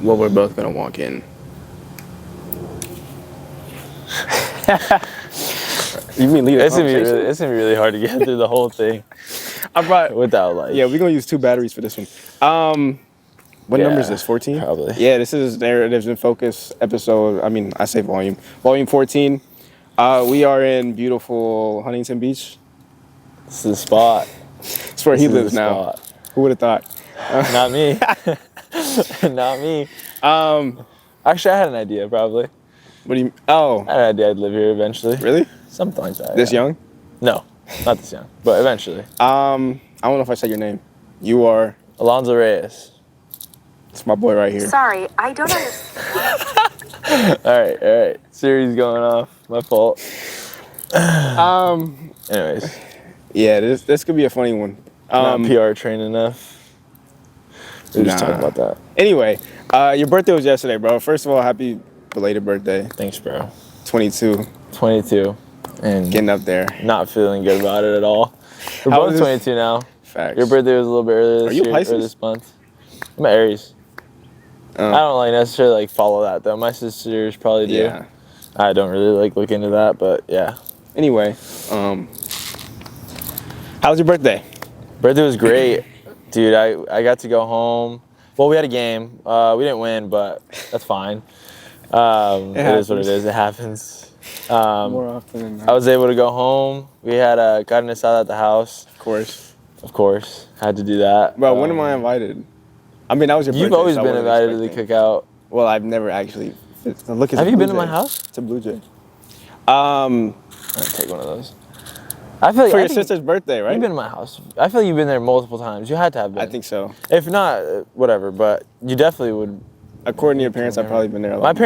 what we're both gonna walk in. You mean lead a conversation? It's gonna be really hard to get through the whole thing. I brought without like. Yeah, we're gonna use 2 batteries for this one. What number is this? 14? Probably. Yeah, this is Narratives in Focus episode. I mean, I say volume. Volume 14. We are in beautiful Huntington Beach. This is the spot. It's where he lives now. Spot. Who would have thought? Not me. Not me. Actually, I had an idea probably. What do you? Oh, I had an idea I'd live here eventually. Really? Something like that. This young? No, not this young, but eventually. I don't know if I said your name. You are Alonso Reyes. It's my boy right here. Sorry, I don't understand. All right. Siri's going off. My fault. Anyways. Yeah, this could be a funny one. Not PR trained enough. We were just talking about that. Anyway, your birthday was yesterday, bro. First of all, happy belated birthday. Thanks, bro. 22. 22. And getting up there. Not feeling good about it at all. We're both 22 now. Facts. Your birthday was a little bit earlier this year, or this month. I'm Aries. I don't like necessarily like follow that though. My sisters probably do. Yeah. I don't really like look into that, but yeah. Anyway, how was your birthday? Birthday was great, dude. I got to go home. Well, we had a game. We didn't win, but that's fine. It is what it is. It happens. More often than not. I was able to go home. We had a carne asada at the house. Of course. Had to do that. Bro, when am I invited? I mean, that was your birthday. You've always been invited to the cookout. Well, I've never actually. Look, have you been to my house? It's a Blue Jay. I'll take one of those. I feel like for your sister's birthday, right? You've been to my house. I feel like you've been there multiple times. You had to have been. I think so. If not, whatever. But you definitely would. According to your parents, I've probably been there a lot more. My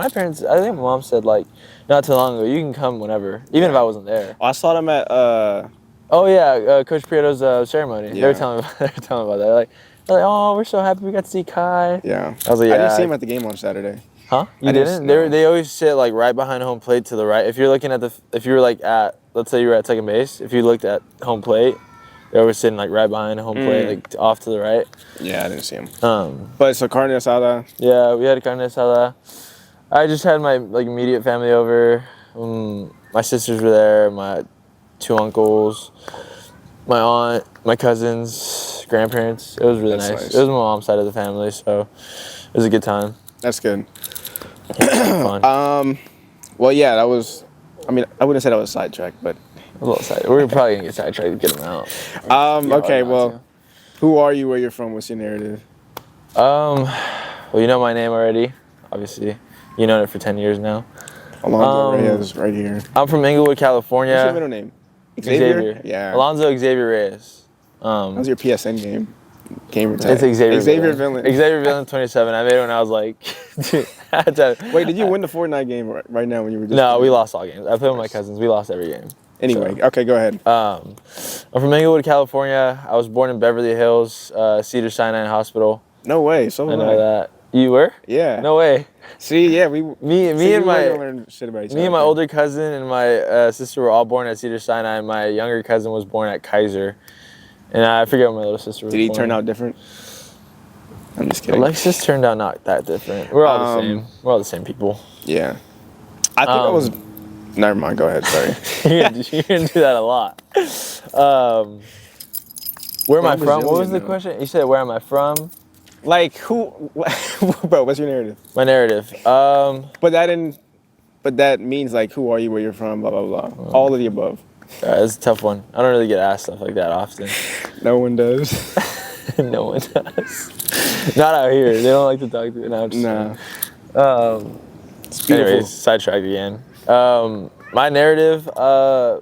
parents, I think my mom said like, not too long ago, you can come whenever, even if I wasn't there. I saw them at. Oh yeah, Coach Prieto's ceremony. Yeah. They were telling me about that. They're like, oh, we're so happy we got to see Kai. Yeah. I was like, yeah. I didn't see him at the game on Saturday. Huh? You didn't? They always sit like right behind home plate to the right. If you're looking at if you were like at, let's say you were at second base, if you looked at home plate, they're always sitting like right behind home plate, like off to the right. Yeah, I didn't see him. But so carne asada. Yeah, we had a carne asada. I just had my like immediate family over. My sisters were there, my 2 uncles, my aunt, my cousins, grandparents. It was really nice. It was my mom's side of the family, so it was a good time. That's good. Fun. Well, yeah, that was. I mean, I wouldn't say that was a sidetrack, but a little side. We're probably gonna get sidetracked to get them out. Okay, well, who are you? Where you're from? What's your narrative? Well, you know my name already. Obviously, you known it for 10 years now. Alonso Reyes, right here. I'm from Inglewood, California. What's your middle name? Xavier? Yeah. Alonso Xavier Reyes. How's your PSN game? Gamer It's tag. Xavier Villain. Xavier Villain 27. I made it when I was like, dude, Wait, did you win the Fortnite game right now when you were just No, we lost all games. I played with my cousins. We lost every game. Anyway, okay, go ahead. I'm from Inglewood, California. I was born in Beverly Hills, Cedars-Sinai Hospital. No way. So I know that. You were? Yeah. No way. See, yeah, me and my older cousin and my sister were all born at Cedars-Sinai. My younger cousin was born at Kaiser. And I forget what my little sister was born. Did he turn out different? I'm just kidding. Alexis turned out not that different. We're all the same. We're all the same people. Yeah. I think I was... Never mind. Go ahead. Sorry. You're gonna do that a lot. Where am I from? What was the question? You said, where am I from? Like, who... Bro, what's your narrative? My narrative. But that means, like, who are you, where you're from, blah, blah, blah. All of the above. That's a tough one. I don't really get asked stuff like that often. No one does. No one does. Not out here. They don't like to talk to me. No, Nah. Anyways, sidetracked again. My narrative, I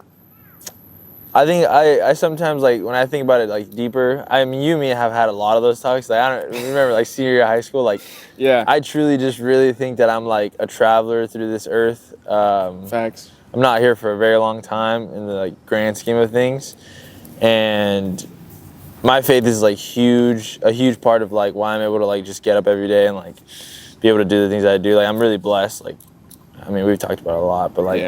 think I sometimes, like, when I think about it, like, deeper, I mean, you and me have had a lot of those talks. Like, I don't remember, like, senior year of high school, like, yeah. I truly just really think that I'm, like, a traveler through this earth. Facts. I'm not here for a very long time in the, like, grand scheme of things. And my faith is, like, a huge part of, like, why I'm able to, like, just get up every day and, like, be able to do the things I do. Like, I'm really blessed. Like, I mean, we've talked about it a lot, but, like,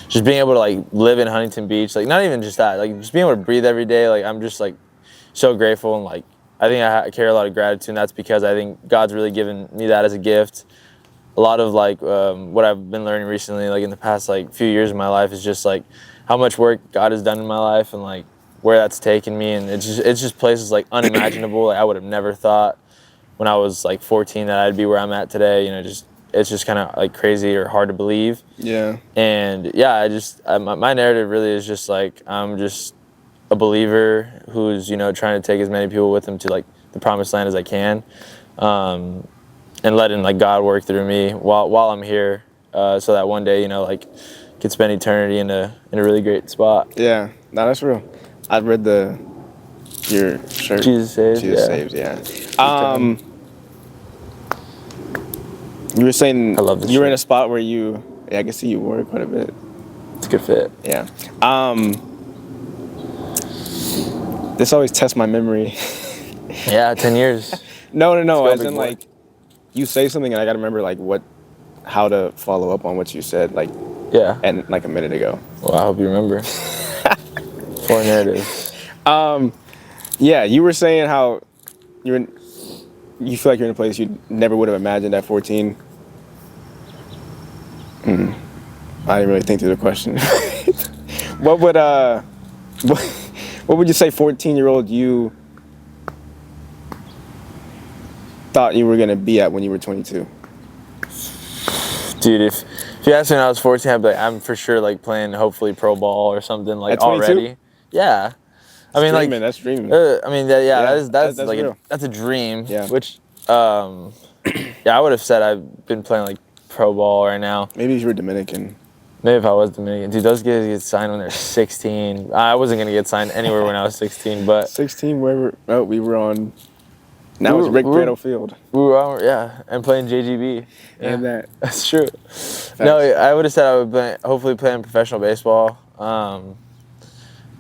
just being able to, like, live in Huntington Beach, like, not even just that, like, just being able to breathe every day, like, I'm just, like, so grateful and, like, I think I carry a lot of gratitude, and that's because I think God's really given me that as a gift. A lot of like what I've been learning recently, like in the past like few years of my life, is just like how much work God has done in my life and like where that's taken me, and it's just places like unimaginable. Like I would have never thought when I was like 14 that I'd be where I'm at today. You know, it's just kind of like crazy or hard to believe. Yeah. And yeah, my narrative really is just like I'm just a believer who's, you know, trying to take as many people with him to like the promised land as I can. And letting like God work through me while I'm here, so that one day, you know, like could spend eternity in a really great spot. Yeah. No, that's real. I read your shirt. Jesus saves. Jesus saves. Yeah. You were saying I love this you were in shirt. a spot where I can see you wore it quite a bit. It's a good fit. Yeah. This always tests my memory. Yeah, 10 years. No. go, As big in, boy. like, you say something and I gotta remember like how to follow up on what you said like Yeah. and like a minute ago. Well, I hope you remember. 4 narratives. Yeah, you were saying how you feel like you're in a place you never would have imagined at 14. I didn't really think through the question. What would you say 14-year-old you thought you were gonna be at when you were 22? Dude, if you asked me when I was 14, I'd be like, I'm for sure like playing hopefully pro ball or something like At 22? already. Yeah. I mean, Dreaming, like, that's dreaming. I mean, Yeah, that's that's like real. that's a dream. Yeah. Which, yeah, I would have said I've been playing like pro ball right now. Maybe if you were Dominican. Maybe if I was Dominican. Dude, those guys get signed when they're 16. I wasn't gonna get signed anywhere when I was 16, but 16, we were on. Now We it's were- Rick we were- Prado Field. we were on, yeah, and playing JGB. And Yeah. that. That's true. No, I would have said I would hopefully playing professional baseball.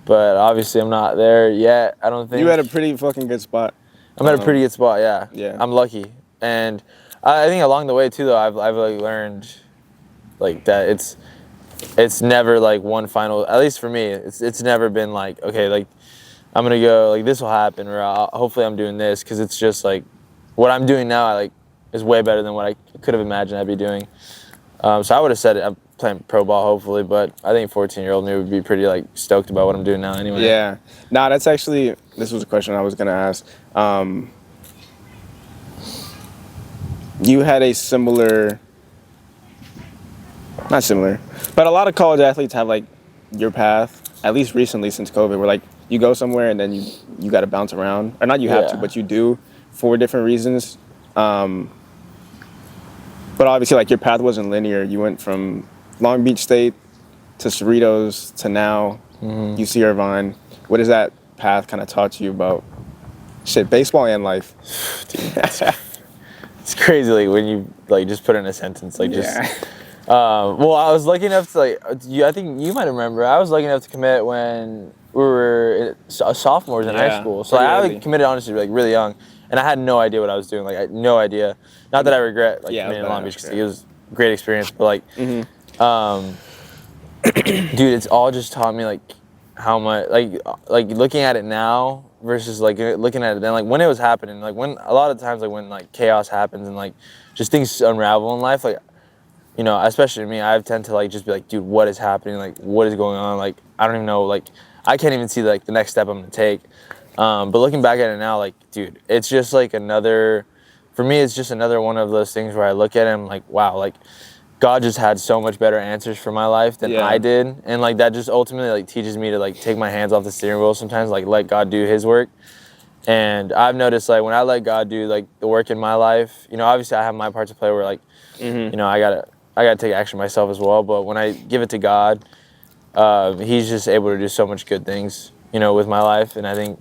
But obviously I'm not there yet. I don't think. You had a pretty fucking good spot. I'm at a pretty good spot. Yeah. Yeah. I'm lucky, and I think along the way too, though, I've like learned, like that it's never like one final. At least for me, it's never been like, okay, like I'm gonna go, like this will happen, or hopefully I'm doing this, because it's just like what I'm doing now. I like is way better than what I could have imagined I'd be doing. So I would have said I'm playing pro ball hopefully, but I think 14-year-old me would be pretty like stoked about what I'm doing now anyway. Yeah. Nah, this was a question I was gonna ask. You had a not similar, but a lot of college athletes have like your path, at least recently since COVID, where like you go somewhere and then you got to bounce around, or not you have to, Yeah. but you do for different reasons. But obviously, like your path wasn't linear. You went from Long Beach State to Cerritos to now UC Irvine. What has that path kind of taught you about baseball and life? It's crazy, like when you like just put it in a sentence, like just. Yeah. Well, I was lucky enough to like. I think you might remember. I was lucky enough to commit when we were sophomores in high school. So pretty I early. like, committed honestly like really young, and I had no idea what I was doing. Like I had no idea. Not that I regret like Yeah, committing to but Long Beach, because okay. it was a great experience. But like, dude, it's all just taught me like how much like looking at it now versus like looking at it then, like when it was happening, like when a lot of times like when like chaos happens and like just things unravel in life, like, you know, especially me, I tend to like just be like, dude, what is happening? Like, what is going on? Like, I don't even know. Like, I can't even see like the next step I'm gonna take. But looking back at it now, like, dude, it's just like for me, it's just another one of those things where I look at it and I'm like, wow, like God just had so much better answers for my life than Yeah. I did. And like that just ultimately like teaches me to like take my hands off the steering wheel sometimes, like let God do his work. And I've noticed like when I let God do like the work in my life, you know, obviously I have my part to play where like, you know, I gotta take action myself as well. But when I give it to God, he's just able to do so much good things, you know, with my life. And I think,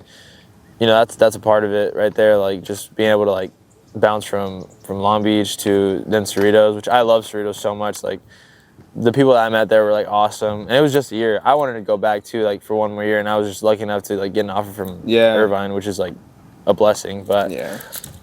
you know, that's a part of it right there. Like just being able to like bounce from Long Beach to then Cerritos, which I love Cerritos so much. Like the people that I met there were like awesome, and it was just a year. I wanted to go back too, like for one more year, and I was just lucky enough to like get an offer from Yeah. Irvine, which is like a blessing. But Yeah.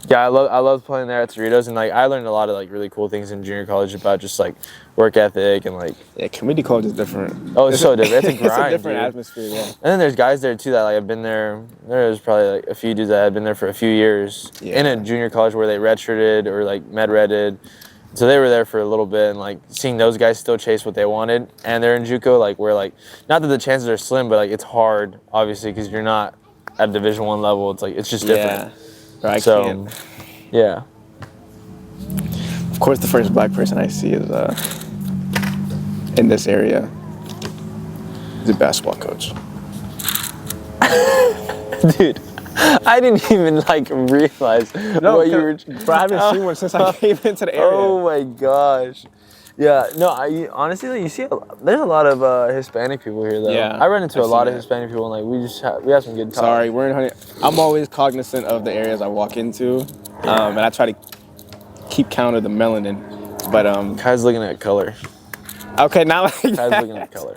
Yeah, I love playing there at Cerritos, and like I learned a lot of like really cool things in junior college about just like work ethic and like. Yeah, community college is different. Oh, it's so different. It's a grind, It's a different dude. atmosphere. Yeah. And then there's guys there too that like have been there. There's probably like a few dudes that had been there for a few years in a junior college where they redshirted or like med-redded. So they were there for a little bit, and like seeing those guys still chase what they wanted, and they're in JUCO, like where like not that the chances are slim, but like it's hard obviously because you're not at Division I level. It's like it's just different. Yeah. I So can't. yeah. Of course, the first black person I see is in this area. He's a basketball coach. Dude, I didn't even like realize what you were. Bro, I haven't seen one since I came into the area. Oh my gosh. Yeah, no, honestly, like, you see, there's a lot of Hispanic people here, though. Yeah, I run into I've a lot seen of that. Hispanic people, and like we have some good talk. Sorry, we're in Honey. I'm always cognizant of the areas I walk into, and I try to keep count of the melanin. But Kai's looking at color. okay, now like Kai's that. looking at color.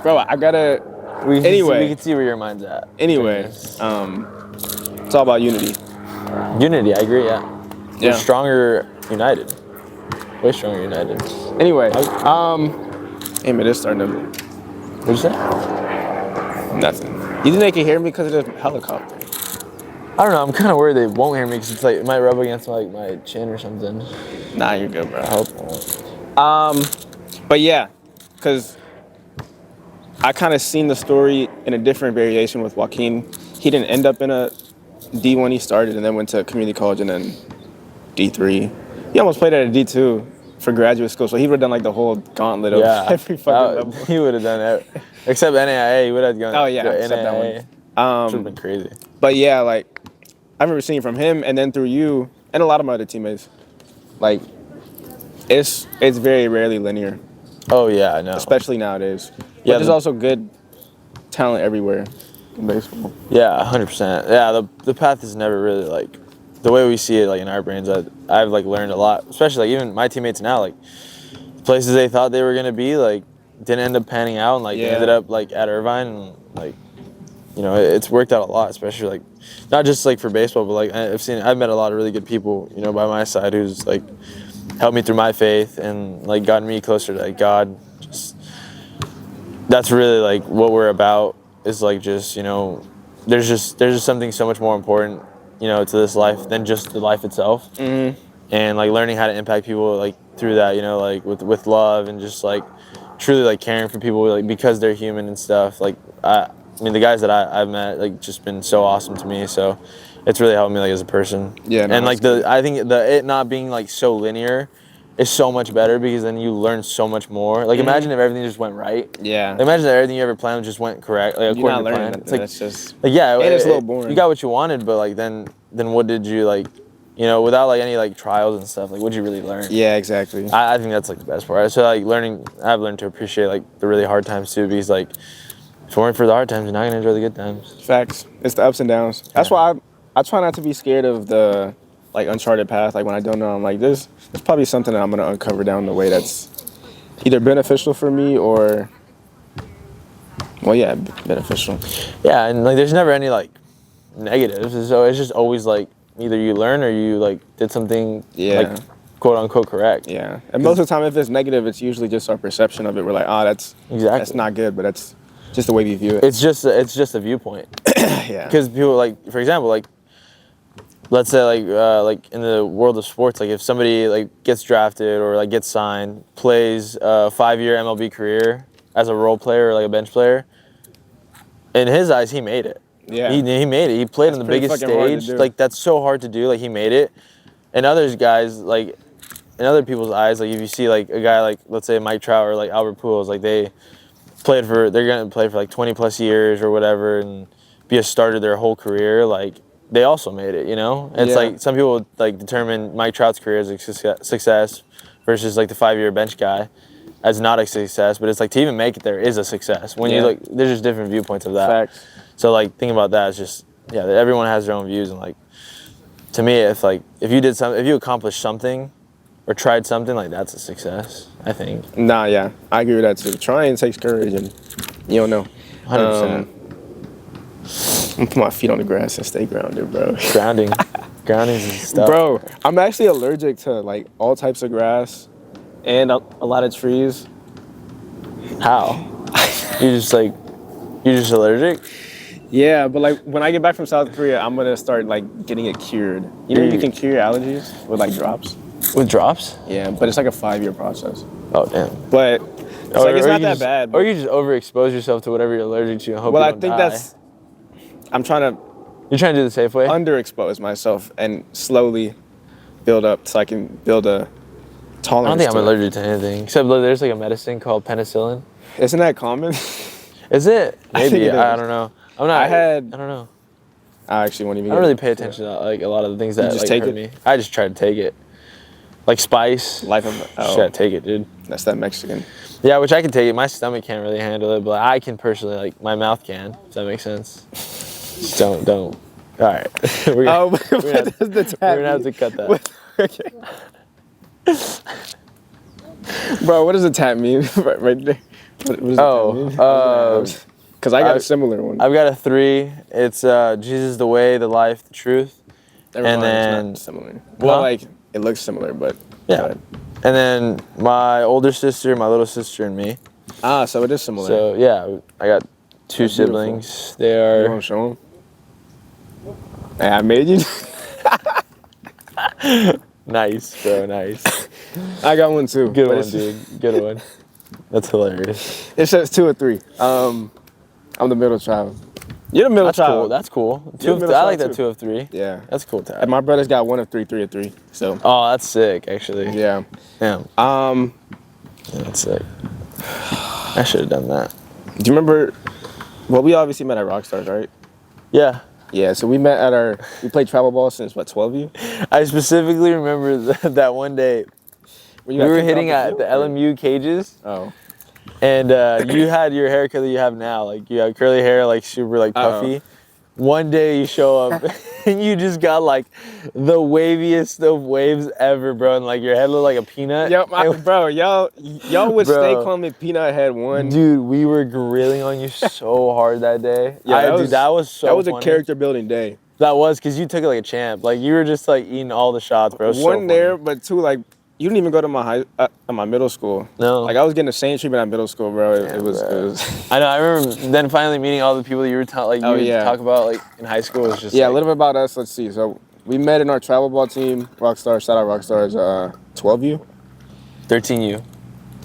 Bro, I gotta. We can see where your mind's at. Anyway, Goodness. it's all about unity. Unity, I agree. Yeah. Yeah. We're stronger united. Way stronger united. Anyway, hey man, it's starting to. What'd you say? Nothing. You think they can hear me because of the helicopter? I don't know. I'm kind of worried they won't hear me because it's like it might rub against like my chin or something. Nah, you're good, bro. I hope not. But yeah, because I kind of seen the story in a different variation with Joaquin. He didn't end up in a D1. He started and then went to community college and then D3. He almost played at a D2 for graduate school, so he would have done like the whole gauntlet of every fucking level. He would have done it. Except NAIA, he would have gone. Oh yeah, to except that NAIA. one. Which would have been crazy. But yeah, like I remember seeing from him and then through you and a lot of my other teammates, like it's very rarely linear, Oh yeah, I know. especially nowadays. But Yeah, there's also good talent everywhere in baseball. Yeah, 100%. Yeah, the path is never really like the way we see it. Like in our brains, I've like learned a lot. Especially like even my teammates now, like the places they thought they were gonna be, like didn't end up panning out, and like they ended up like at Irvine, and like you know it's worked out a lot. Especially like not just like for baseball, but like I've met a lot of really good people, you know, by my side who's like helped me through my faith and like gotten me closer to like God. Just that's really like what we're about. Is like just, you know, there's just something so much more important, you know, to this life than just the life itself. Mm-hmm. And like learning how to impact people like through that, you know, like with love and just like truly like caring for people like because they're human and stuff. Like I mean the guys that I've met like just been so awesome to me. So it's really helped me like as a person. Yeah. No, and like I think it not being like so linear is so much better because then you learn so much more. Like imagine if everything just went right. Yeah. Like, imagine that everything you ever planned just went correct, like You're according not to learning plan. that. That's just like yeah, and it's a little boring. You got what you wanted, but like then what did you like? You know, without like any like trials and stuff, like what did you really learn? Yeah, exactly. I think that's like the best part. So like I've learned to appreciate like the really hard times too, because like if it weren't for the hard times, you're not gonna enjoy the good times. Facts. It's the ups and downs. That's why I try not to be scared of the like uncharted path. Like when I don't know, I'm like there's probably something that I'm gonna uncover down the way that's either beneficial for me or beneficial. Yeah, and like there's never any like negatives. So it's just always like either you learn or you like did something like quote unquote correct. Yeah. And most of the time if it's negative, it's usually just our perception of it. We're like, that's not good, but that's just the way we view it. It's just a viewpoint. Yeah. Because people like, for example, like let's say like in the world of sports, like if somebody like gets drafted or like gets signed, plays a 5-year MLB career as a role player or like a bench player, in his eyes he made it. Yeah. He made it. He played on the biggest stage. Like that's so hard to do. Like he made it. And others guys, like in other people's eyes, like if you see like a guy like let's say Mike Trout or like Albert Pujols, like they're gonna play for like 20 plus years or whatever and be a starter their whole career, like they also made it, you know? And it's like some people like determine Mike Trout's career as a success versus like the 5-year bench guy as not a success, but it's like to even make it there is a success. When you like there's just different viewpoints of that. Facts. So like thinking about that is just everyone has their own views, and like to me if you accomplished something or tried something, like that's a success, I think. Nah, yeah. I agree with that too. Trying takes courage and you don't know. 100%. I'm gonna put my feet on the grass and stay grounded, bro. Grounding groundings and stuff. Bro, I'm actually allergic to like all types of grass and a lot of trees. How? You're just allergic? Yeah, but like when I get back from South Korea, I'm gonna start like getting it cured. You know, you can cure your allergies with like drops. With drops? Yeah, but it's like a 5-year process. Oh, damn. But it's like it's not that bad. Or you just overexpose yourself to whatever you're allergic to and hope Well, you I don't think die. I'm trying to You're trying to do the safe way? underexpose myself and slowly build up so I can build a tolerance. I don't think I'm to it. allergic to anything. Except there's like a medicine called penicillin. Isn't that common? Is it? I think Maybe. it I is. don't know. I don't know. I actually won't even. I don't really pay attention to like a lot of the things that just like take hurt it? me. I just try to take it. Like spice. Life of Just gotta take it, dude. That's that Mexican. Yeah, which I can take it. My stomach can't really handle it, but I can personally, like, my mouth can. Does that make sense? Just don't. All right. we're gonna have to cut that. Okay. Bro, what does the tap mean right there? What does the tap mean? Because I got a similar one. I've got a 3. It's Jesus, the way, the life, the truth. And then not similar. Well, Huh? like it looks similar, but Yeah. And then my older sister, my little sister, and me. so it is similar. So yeah, I got 2 That's beautiful. siblings. They You are. want to show them? Hey, I made you. Nice, bro. Nice. I got one too. Good but one, dude. Good one. That's hilarious. It says 2 or 3. I'm the middle child. You're the middle That's child. cool. That's cool. You're the middle I like child, that too. 2 of 3. Yeah. That's cool. Tab. And my brother's got 1 of 3, 3 of 3. So. Oh, that's sick, actually. Yeah. Yeah. Yeah, that's sick. I should have done that. Do you remember? Well, we obviously met at Rockstars, right? Yeah. Yeah. So we met at we played travel ball since what, 12 you? I specifically remember that one day When we you got were kicked hitting off at the LMU cages, Oh. and you had your haircut that you have now. Like, you have curly hair, like super like puffy. One day you show up and you just got like the waviest of waves ever, bro. And like your head looked like a peanut. Yo, bro, y'all would stay Bro. calling me Peanut Head 1. Dude, we were grilling on you so hard that day. Yeah, that was so That was funny. a character building day. That was because you took it like a champ. Like you were just like eating all the shots, bro. It was so One funny. there, but 2, like, you didn't even go to my middle school. No. Like I was getting the same treatment at middle school, bro. It was. I know. I remember then finally meeting all the people that you were talk about like in high school. It was just Yeah, a like, little bit about us. Let's see. So we met in our travel ball team, Rockstars. Shout out Rockstars. 12U. 13U.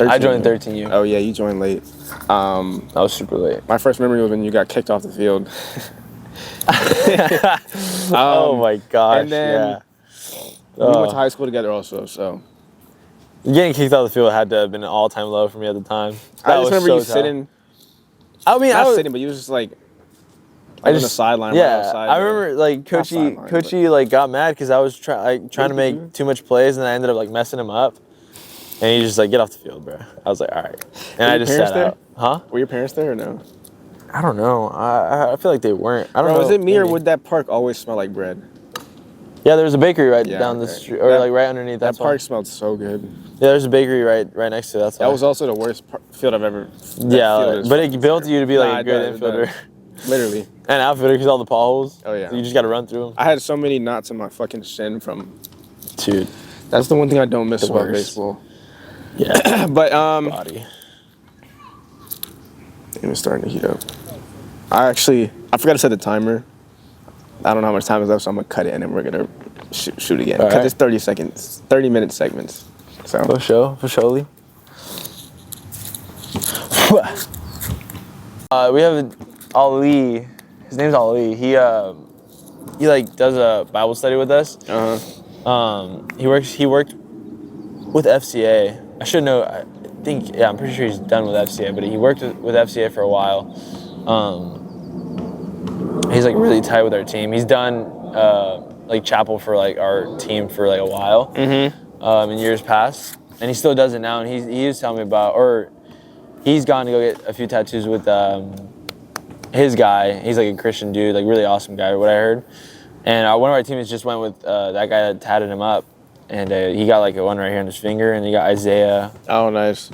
I joined 13U. Oh yeah, you joined late. I was super late. My first memory was when you got kicked off the field. Oh my gosh. And then yeah. we went to high school together also. So Getting kicked off the field had to have been an all-time low for me at the time. I just remember you tough. sitting. I mean, Not sitting, but you was just like on the sideline. Yeah, right outside, I remember like Coachy like got mad because I was trying to make too much plays, and I ended up like messing him up. And he just like, get off the field, bro. I was like, all right. And I just sat out. Huh? Were your parents there or no? I don't know. I feel like they weren't. I don't know. Was it me maybe. or would that park always smell like bread? Yeah, there was a bakery right down the street, or like right underneath. That That's park smelled so good. Yeah, there's a bakery right next to it. That's why. That was also the worst field I've ever. Yeah, but it built you to be like a good infielder. Literally. And outfielder because all the potholes. Oh yeah. So you just got to run through them. I had so many knots in my fucking shin from. Dude. That's the one thing I don't miss The about worst. baseball. Yeah. But Body. it was starting to heat up. I forgot to set the timer. I don't know how much time is left, so I'm gonna cut it and then we're gonna shoot again. Because it's 30 seconds, 30-minute segments. So. For surely. We have Ali. His name's Ali. He like does a Bible study with us. He worked with FCA. I should know. I'm pretty sure he's done with FCA, but he worked with FCA for a while. He's like really tight with our team. He's done like chapel for like our team for like a while in years past, and he still does it now. And he was telling me about, or he's gone to go get a few tattoos with his guy. He's like a Christian dude, like really awesome guy, what I heard. And one of our teammates just went with that guy that tatted him up, and he got like a one right here on his finger, and he got Isaiah. Oh, nice.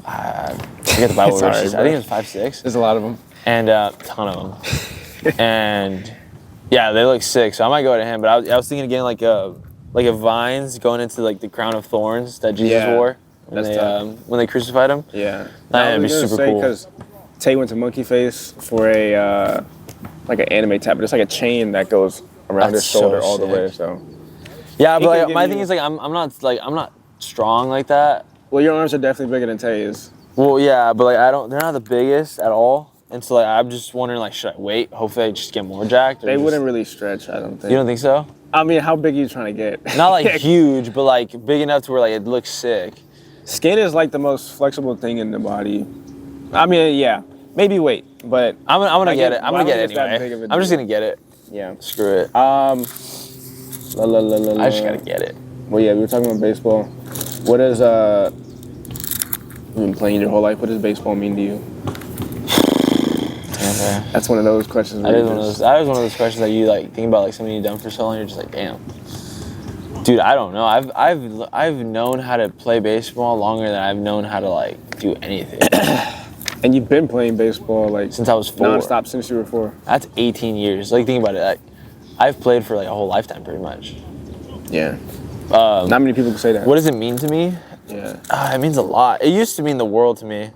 I forget the Bible verses. I think it was 5-6. There's a lot of them. And a ton of them. And Yeah, they look sick. So I might go to him. But I was thinking of getting like a vines going into like the crown of thorns that Jesus Yeah, wore that's tough. when they crucified him. Yeah. That'd be I was gonna super say cool. because Tay went to Monkey Face for a like an anime tab, but it's like a chain that goes around That's his shoulder so all the way. sick. So Yeah, He but can like, give my you- thing is like I'm not strong like that. well, your arms are definitely bigger than Tay's. Well, yeah, but like they're not the biggest at all. And so like I'm just wondering like should I wait? Hopefully I just get more jacked. Or They just- wouldn't really stretch, I don't think. You don't think so? I mean, how big are you trying to get? Not like huge, but like big enough to where like it looks sick. Skin is like the most flexible thing in the body. I mean, yeah, maybe wait, but I'm gonna Like, get it. I'm I gonna don't get it think it's that anyway. big of a I'm just deal. gonna get it. yeah. Screw it. I I just gotta get it. Well, yeah, we were talking about baseball. What does you've been playing your whole life? What does baseball mean to you? Okay. That's one of those questions. That where is you one of just- those. That is one of those questions that you like think about like something you've done for so long. You're just like, damn, dude. I don't know. I've known how to play baseball longer than I've known how to like do anything And you've been playing baseball like since I was 4. nonstop since you were 4. That's 18 years. Like think about it. Like, I've played for like a whole lifetime pretty much. Yeah. Not many people can say that. What does it mean to me? Yeah. It means a lot. It used to mean the world to me.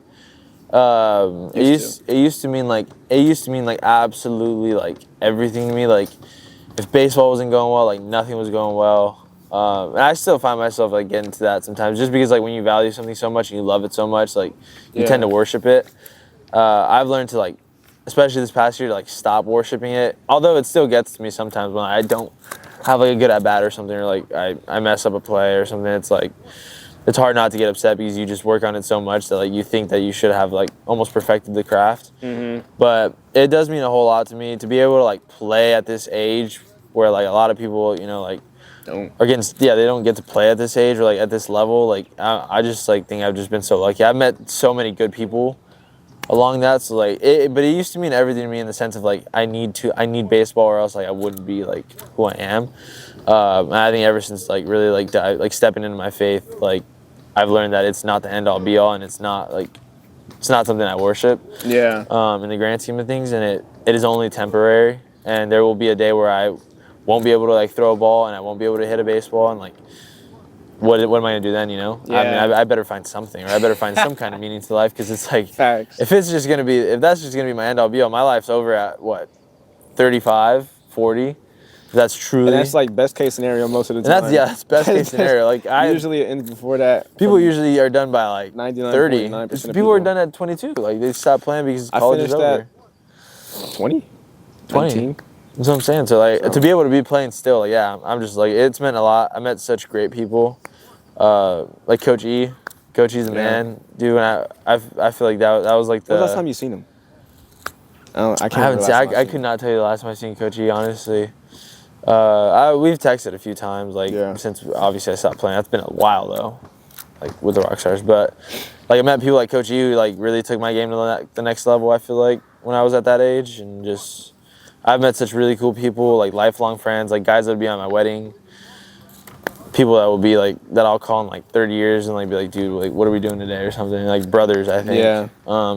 It used to mean like absolutely like everything to me. Like if baseball wasn't going well, like nothing was going well. And I still find myself like getting to that sometimes, just because like when you value something so much and you love it so much, like you Yeah. tend to worship it. I've learned to like, especially this past year, to like stop worshiping it. Although it still gets to me sometimes when I don't have like a good at bat or something, or like I mess up a play or something. It's like it's hard not to get upset because you just work on it so much that like you think that you should have like almost perfected the craft. But it does mean a whole lot to me to be able to like play at this age where like a lot of people, you know, like Don't. they don't get to play at this age or like at this level. Like I just like think I've just been so lucky. I've met so many good people along that. So like but it used to mean everything to me in the sense of like I need baseball or else like I wouldn't be like who I am. And I think ever since like really like stepping into my faith, like I've learned that it's not the end all be all, and it's not something I worship Yeah. in the grand scheme of things, and it is only temporary. And there will be a day where I won't be able to like throw a ball and I won't be able to hit a baseball, and like what am I gonna do then? You know? I Yeah. mean, I better find something, or I better find some kind of meaning to life, because it's like Facts. if that's just gonna be my end all be all, my life's over at what 35, 40. If that's truly. And that's like best case scenario most of the And time. that's best case scenario. Like Usually it ends before that. people usually are done by like 30. 99.9% of People are people. done at 22. Like they stop playing because I college is finished over. that 20? 20. 19? That's what I'm saying. So like to be able to be playing still, like yeah, I'm just like it's meant a lot. I met such great people, like Coach E. Coach E's the man, dude. And I feel like that was like the. When was the last time you seen him? I can't I haven't remember the seen. last time I I've could not tell you the last time I seen Coach E. Honestly, we've texted a few times, like since obviously I stopped playing. That's been a while though, like with the Rockstars. But like I met people like Coach E who like really took my game to the next level. I feel like when I was at that age, and just I've met such really cool people, like lifelong friends, like guys that would be on my wedding. People that will be like that I'll call in like 30 years and like be like, dude, like what are we doing today or something, like brothers, I think. Yeah.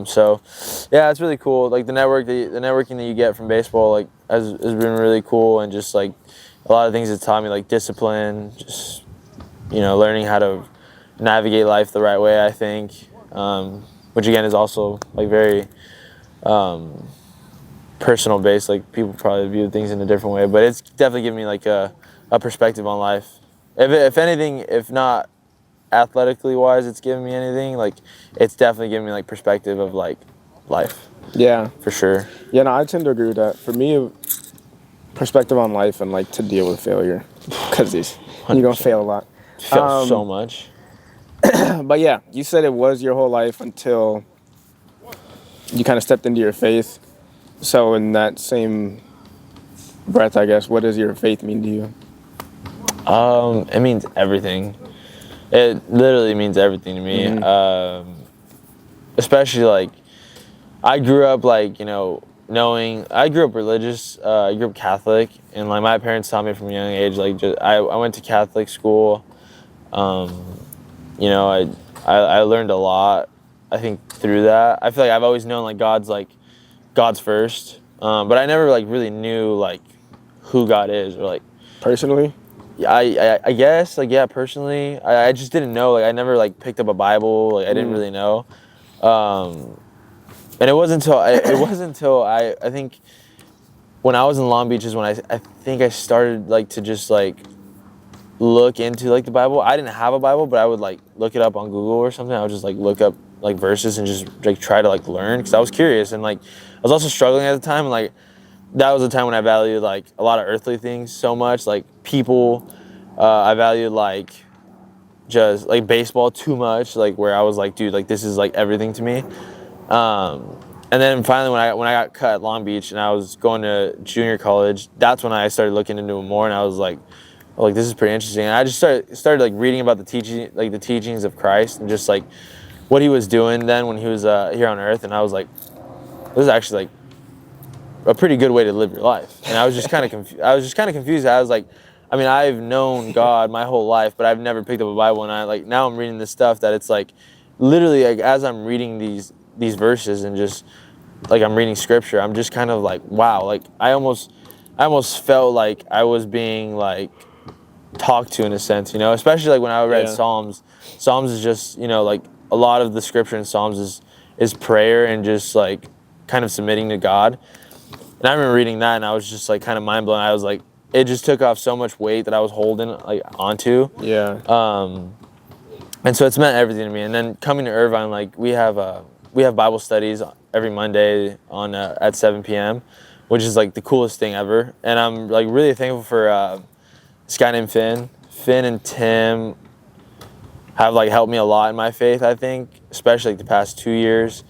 So yeah, it's really cool. Like the networking that you get from baseball like has been really cool, and just like a lot of things that taught me like discipline, just learning how to navigate life the right way, I think. Which again is also like very personal based. Like people probably view things in a different way, but it's definitely given me like a perspective on life. If anything, if not athletically wise, it's given me anything, like it's definitely given me like perspective of like life. Yeah. For sure. Yeah, no, I tend to agree with that. For me, perspective on life and like to deal with failure, because you're gonna fail a lot. Feel so much. But yeah, you said it was your whole life until you kind of stepped into your faith. So in that same breath, I guess, what does your faith mean to you? It means everything. It literally means everything to me. Especially like, I grew up like, knowing, I grew up religious, I grew up Catholic, and like my parents taught me from a young age, like I went to Catholic school. I learned a lot, I think, through that. I feel like I've always known like God's first. But I never like really knew like who God is, or like Personally? I guess like yeah, personally I just didn't know, like I never like picked up a Bible, like I didn't really know, and it wasn't until I think when I was in Long Beach is when I think I started like to just like look into like the Bible. I didn't have a Bible, but I would like look it up on Google or something. I would just like look up like verses and just like try to like learn, because I was curious, and like I was also struggling at the time, and like that was a time when I valued like a lot of earthly things so much, like people. I valued like just like baseball too much, like where I was like, dude, like this is like everything to me. And then finally when I got cut at Long Beach and I was going to junior college, that's when I started looking into it more, and I was like, oh, like this is pretty interesting. And I just started like reading about the teachings of Christ, and just like what he was doing then when he was here on earth, and I was like, this is actually like a pretty good way to live your life. And I was just kind of confused. I was like, I mean, I've known God my whole life, but I've never picked up a Bible, and I like now I'm reading this stuff that it's like literally like as I'm reading these verses and just like I'm reading scripture, I'm just kind of like, wow, like I almost felt like I was being like talked to in a sense, you know, especially like when I read Psalms. Psalms is just, you know, like a lot of the scripture in Psalms is prayer and just like kind of submitting to God. And I remember reading that and I was just like kind of mind blown. I was like, it just took off so much weight that I was holding like onto. Yeah. And so it's meant everything to me. And then coming to Irvine, like we have Bible studies every Monday on at 7 p.m., which is like the coolest thing ever. And I'm like really thankful for this guy named Finn. Finn and Tim have like helped me a lot in my faith, I think, especially like the past 2 years.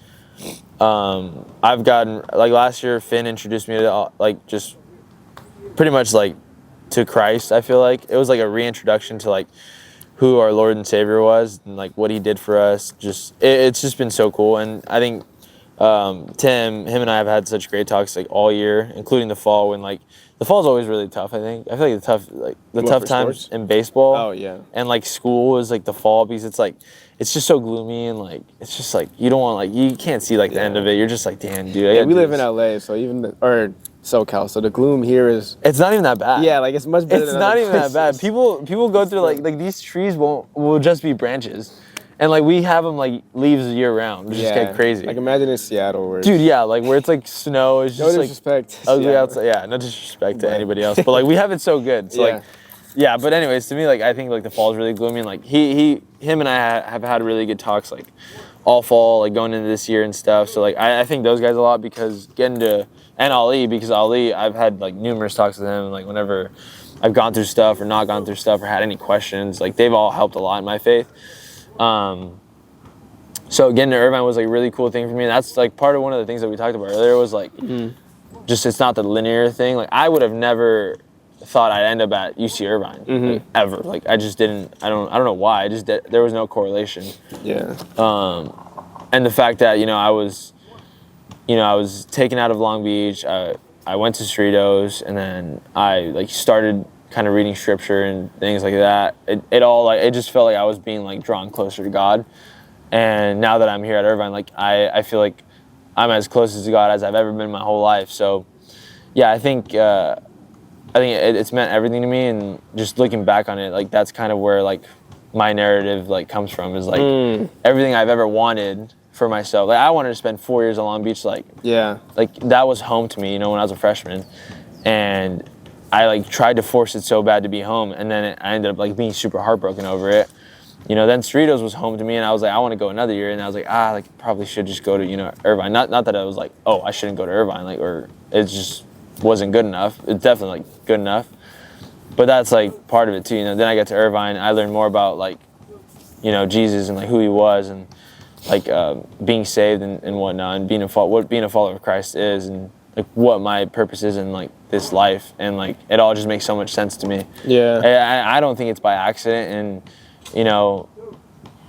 I've gotten like last year, Finn introduced me to like just pretty much like to Christ. I feel like it was like a reintroduction to like who our Lord and Savior was and like what he did for us. Just it's just been so cool. And I think him and I have had such great talks like all year, including the fall, when like the fall is always really tough. I think I feel like the tough times in baseball. Oh yeah. And like school is like the fall, because it's like it's just so gloomy, and like it's just like you don't want, like you can't see like the end of it. You're just like, damn, dude. Yeah, we live in LA, so or SoCal, so the gloom here is. It's not even that bad. Yeah, like it's much better. It's than not other even that bad. places. People go through like these trees will just be branches, and like we have them like leaves year round, which is get crazy. Like imagine in Seattle where. Dude, yeah, like where it's like snow, it's just No disrespect. like ugly outside. Yeah, no disrespect to anybody else, but like we have it so good. So like, yeah. But anyways, to me, like I think like the fall is really gloomy, and like him and I have had really good talks like all fall, like going into this year and stuff. So like I think those guys a lot, because Ali, because Ali, I've had like numerous talks with him, like whenever I've gone through stuff or not gone through stuff or had any questions, like they've all helped a lot in my faith. So getting to Irvine was like a really cool thing for me. And that's like part of one of the things that we talked about earlier was like, just it's not the linear thing. Like I would have never thought I'd end up at UC Irvine like, ever. Like I just didn't. I don't know why. There was no correlation. Yeah. And the fact that I was taken out of Long Beach. I went to Cerritos, and then I like started kind of reading scripture and things like that. It just felt like I was being like drawn closer to God. And now that I'm here at Irvine, like I feel like I'm as close to God as I've ever been my whole life. So yeah, I think it's meant everything to me. And just looking back on it, like that's kind of where like my narrative like comes from, is like everything I've ever wanted for myself. Like I wanted to spend 4 years on Long Beach, like that was home to me, when I was a freshman. And I like tried to force it so bad to be home, and then I ended up like being super heartbroken over it. Then Cerritos was home to me, and I was like, I want to go another year. And I was like, like probably should just go to, Irvine. Not that I was like, oh, I shouldn't go to Irvine, like, or it just wasn't good enough. It's definitely like good enough. But that's like part of it too, Then I got to Irvine, I learned more about like, Jesus and like who he was, and like being saved and whatnot, and what being a follower of Christ is, and like what my purpose is in like this life. And like it all just makes so much sense to me. Yeah. I don't think it's by accident. And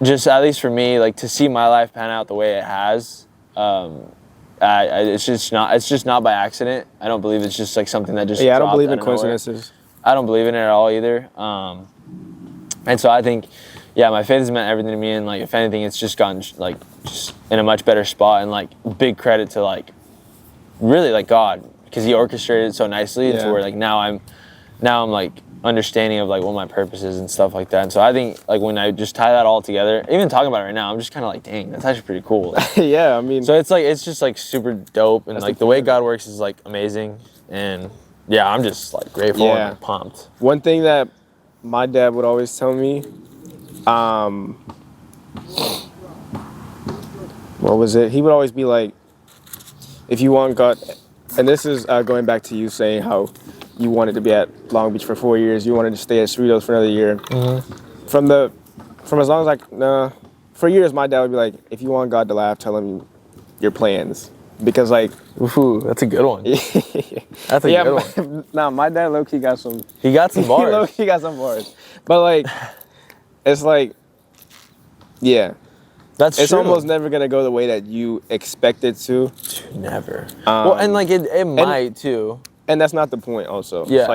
just at least for me, like to see my life pan out the way it has, it's just not by accident. I don't believe it's just like something that just I don't believe in out of nowhere. coincidences. I don't believe in it at all either. And so I think, my faith has meant everything to me. And like if anything, it's just gotten like just in a much better spot. And like big credit to like really like God, because he orchestrated it so nicely Yeah. to where like now I'm like understanding of like what my purpose is and stuff like that. And so I think like when I just tie that all together, even talking about it right now, I'm just kind of like, dang, that's actually pretty cool. Like, Yeah, I mean, so it's just like super dope, and That's like the the way point. God works is like amazing, and yeah, I'm just like grateful Yeah. and like, pumped. one thing that my dad would always tell me, what was it? He would always be like, if you want God, and this is going back to you saying how you wanted to be at Long Beach for 4 years, you wanted to stay at Cerritos for another year. From as long as for years, my dad would be like, if you want God to laugh, tell him your plans. Because like, Ooh, that's a good one. That's a yeah, good one. nah, my dad low-key got some, He got some bars. low-key got some bars. But like, it's like, yeah, That's it's true. almost never gonna go the way that you expect it to. Never. Well, and like it might too. And that's not the point also. Yeah. It's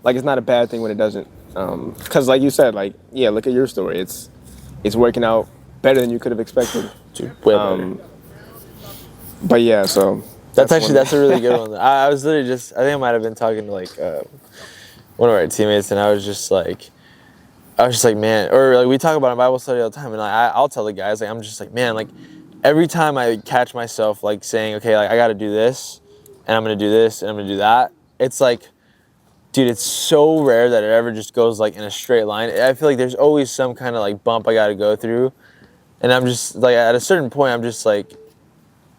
like it's not a bad thing when it doesn't. Cause like you said, like, yeah, look at your story. It's working out better than you could have expected. Dude, way better. But yeah, so That's a really good one. I was literally just, I think I might have been talking to like one of our teammates, and I was just like, man, or like we talk about it in Bible study all the time, and like, I'll tell the guys, like, I'm just like, man, like every time I catch myself like saying, okay, like I got to do this, and I'm gonna do this, and I'm gonna do that, it's like, dude, it's so rare that it ever just goes like in a straight line. I feel like there's always some kind of like bump I got to go through, and I'm just like, at a certain point, I'm just like,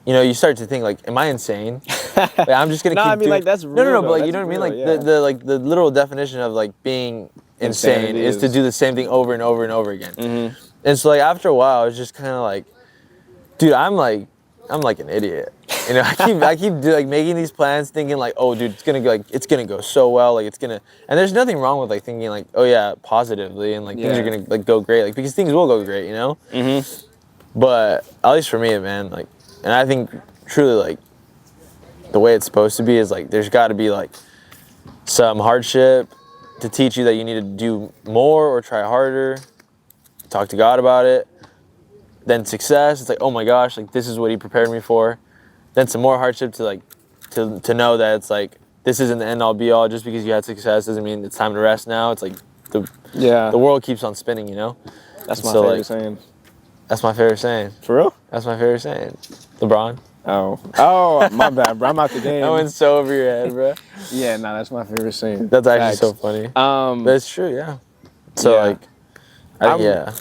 you know, you start to think like, am I insane? Like, I'm just gonna No, keep I mean, doing. like, that's no, real, but though. like, you That's know what I mean? real, Like yeah. the literal definition of like being insane Insanity is to is- do the same thing over and over and over again. Mm-hmm. And so like after a while, it's just kind of like, dude, I'm like an idiot. You know, I keep like making these plans, thinking like, oh, dude, it's gonna go so well, like it's gonna. And there's nothing wrong with like thinking like, oh yeah, positively, and like things are Yeah. gonna like go great, like because things will go great, you know. Mm-hmm. But at least for me, man, like, and I think truly like the way it's supposed to be is like there's got to be like some hardship to teach you that you need to do more or try harder. Talk to God about it. Then success, it's like, oh my gosh, like this is what He prepared me for. Then some more hardship to like to know that it's like this isn't the end all be all. Just because you had success doesn't mean it's time to rest now. It's like the world keeps on spinning, you know. That's And my so, favorite like, saying. That's my favorite saying. For real? That's my favorite saying. LeBron. Oh, my bad, bro. I'm out the game. That went so over your head, bro. Yeah, nah, that's my favorite saying. That's actually Facts. so funny. But it's true, yeah. So Yeah. like, yeah.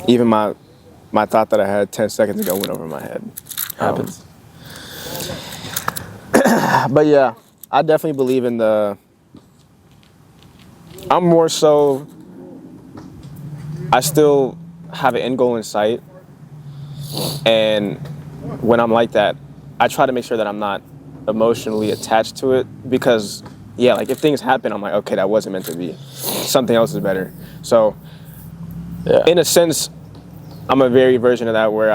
Even my thought that I had 10 seconds ago went over my head. Happens. But yeah, I definitely believe in I'm more so, I still have an end goal in sight. And when I'm like that, I try to make sure that I'm not emotionally attached to it because, yeah, like if things happen, I'm like, okay, that wasn't meant to be. Something else is better. So, Yeah. in a sense, I'm a very version of that where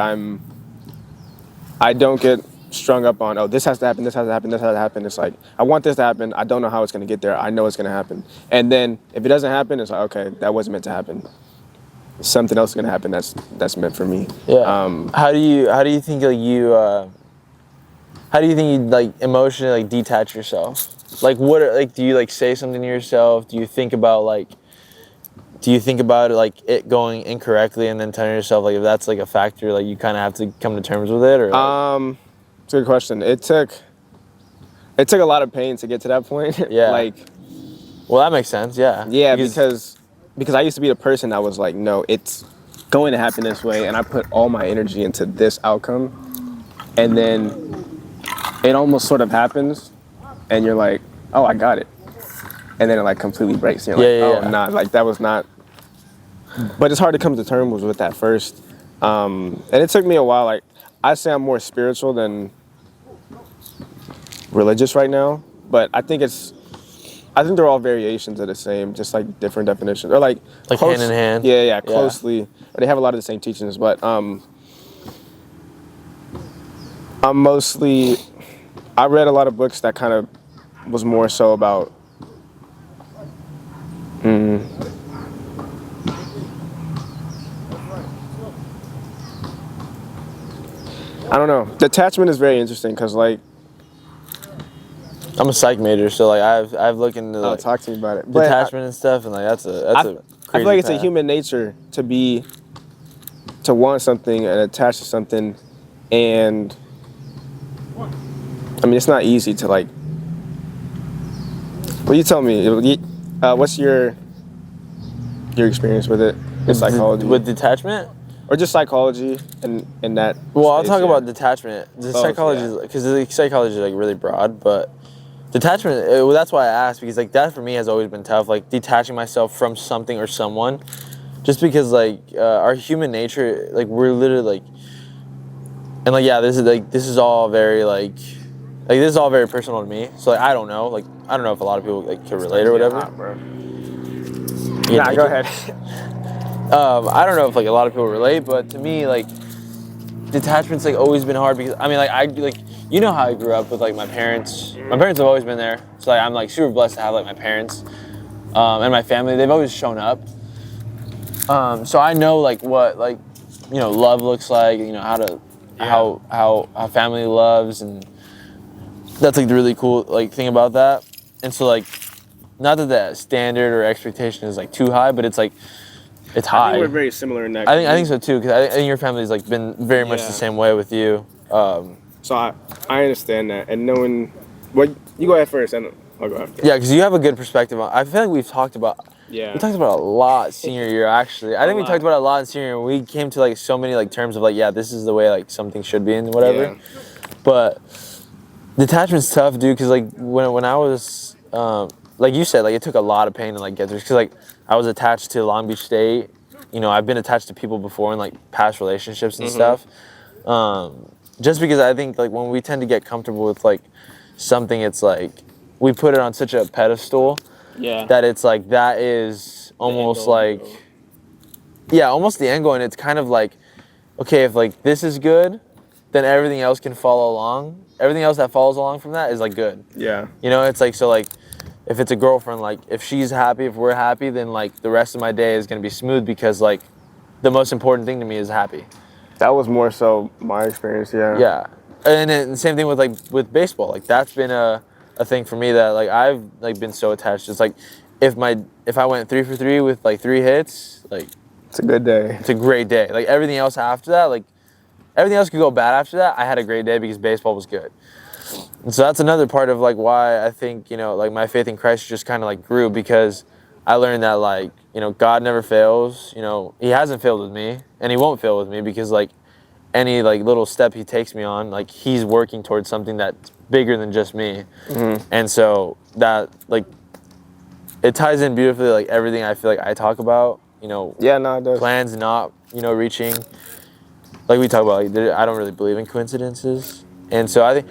I don't get strung up on, oh, this has to happen, this has to happen, this has to happen. It's like, I want this to happen. I don't know how it's going to get there. I know it's going to happen. And then if it doesn't happen, it's like, okay, that wasn't meant to happen. Something else is going to happen that's meant for me. Yeah. How do you think like you like emotionally like detach yourself? Like do you like say something to yourself? Do you think about it like it going incorrectly and then telling yourself like if that's like a factor like you kind of have to come to terms with it or like? It's a good question. It took a lot of pain to get to that point. Yeah. Like, well, that makes sense. Yeah. yeah, because I used to be the person that was like, no, it's going to happen this way, and I put all my energy into this outcome, and then it almost sort of happens, and you're like, oh, I got it, and then it like completely breaks. And you're like, nah, like that was not. But it's hard to come to terms with that first, and it took me a while. Like, I say I'm more spiritual than religious right now, but I think they're all variations of the same, just like different definitions, or like hand in hand. Yeah, closely. Or they have a lot of the same teachings, but I read a lot of books that kind of was more so about I don't know. Detachment is very interesting because like, I'm a psych major, so like I've looked into like talk to me about it. But detachment and stuff, and like that's a I crazy feel like it's a path. human nature to want something and attach to something, and I mean it's not easy to like. Well, you tell me. What's your experience with it in psychology, With detachment. or just psychology and that? Well, I'll space, talk yeah. about detachment. The Both, psychology, yeah. because the psychology is like really broad, but detachment. Well, that's why I asked, because like that for me has always been tough. Like detaching myself from something or someone, just because like our human nature, like we're literally like, and like yeah, this is all very like this is all very personal to me. So like I don't know, I don't know if a lot of people like can relate or whatever. Hot, bro. You Nah, get go naked? ahead. I don't know if like a lot of people relate, but to me like detachment's like always been hard because I mean like I like you know how I grew up with like my parents. My parents have always been there, so like I'm like super blessed to have like my parents and my family. They've always shown up. So I know like what like love looks like. You know how to how family loves, and that's like the really cool like thing about that. And so like not that the standard or expectation is like too high, but it's like it's high. I think we're very similar in that. I think so too, because I think your family's like been very much Yeah. the same way with you. So I understand that, and knowing what you go ahead first, and I'll go after. Yeah, because you have a good perspective on. I feel like we've talked about. Yeah. We talked about a lot senior year actually. I think we talked about it a lot in senior year. We came to like so many like terms of like yeah, this is the way like something should be and whatever. Yeah. But detachment's tough, dude. Because like when I was like you said, like it took a lot of pain to like get through. Because like I was attached to Long Beach State. I've been attached to people before in like past relationships and stuff. Just because I think like when we tend to get comfortable with like something, it's like we put it on such a pedestal Yeah. that it's like that is almost like almost the end goal. And it's kind of like, okay, if like this is good, then everything else can follow along. Everything else that follows along from that is like good. Yeah. It's like so like if it's a girlfriend, like if she's happy, if we're happy, then like the rest of my day is gonna be smooth because like the most important thing to me is happy. That was more so my experience. Yeah. Yeah, and then the same thing with like with baseball. Like that's been a thing for me that like I've like been so attached. It's like if I went 3 for 3 with like 3 hits, like It's a good day. it's a great day. Like everything else after that, like everything else could go bad after that. I had a great day because baseball was good. And so that's another part of like why I think like my faith in Christ just kind of like grew, because I learned that like God never fails. He hasn't failed with me, and He won't fail with me, because like any like little step He takes me on, like He's working towards something that's bigger than just me. And so that like it ties in beautifully like everything I feel like I talk about. Yeah, no, it does. Plans not reaching. Like we talk about, like, I don't really believe in coincidences, and so I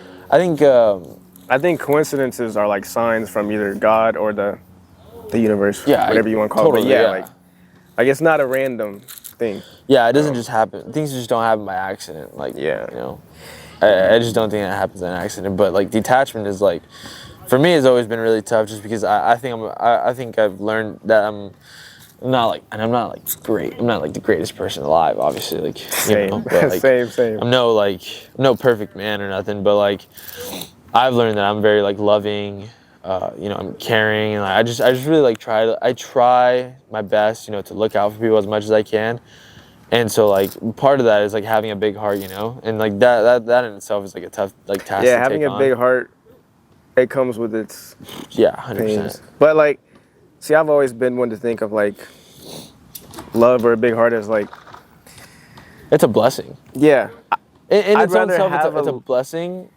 think coincidences are like signs from either God or the universe, Yeah, whatever you want to call totally, it. But yeah, yeah. like it's not a random thing. yeah, it doesn't just happen. Things just don't happen by accident. Like Yeah. I just don't think it happens by accident. But like detachment is like, for me, it's always been really tough, just because I think I've learned that I'm not like great. I'm not like the greatest person alive, obviously. Like Same. but, like, Same. I'm no perfect man or nothing, but like I've learned that I'm very like loving. I'm caring, and like, I just really like try my best, to look out for people as much as I can. And so like part of that is like having a big heart, and like that in itself is like a tough like task. Yeah, to having take a big heart, it comes with its 100%. pains. But like, see, I've always been one to think of like love or a big heart as like, It's a blessing. yeah, In I'd its own rather self, have it's a blessing.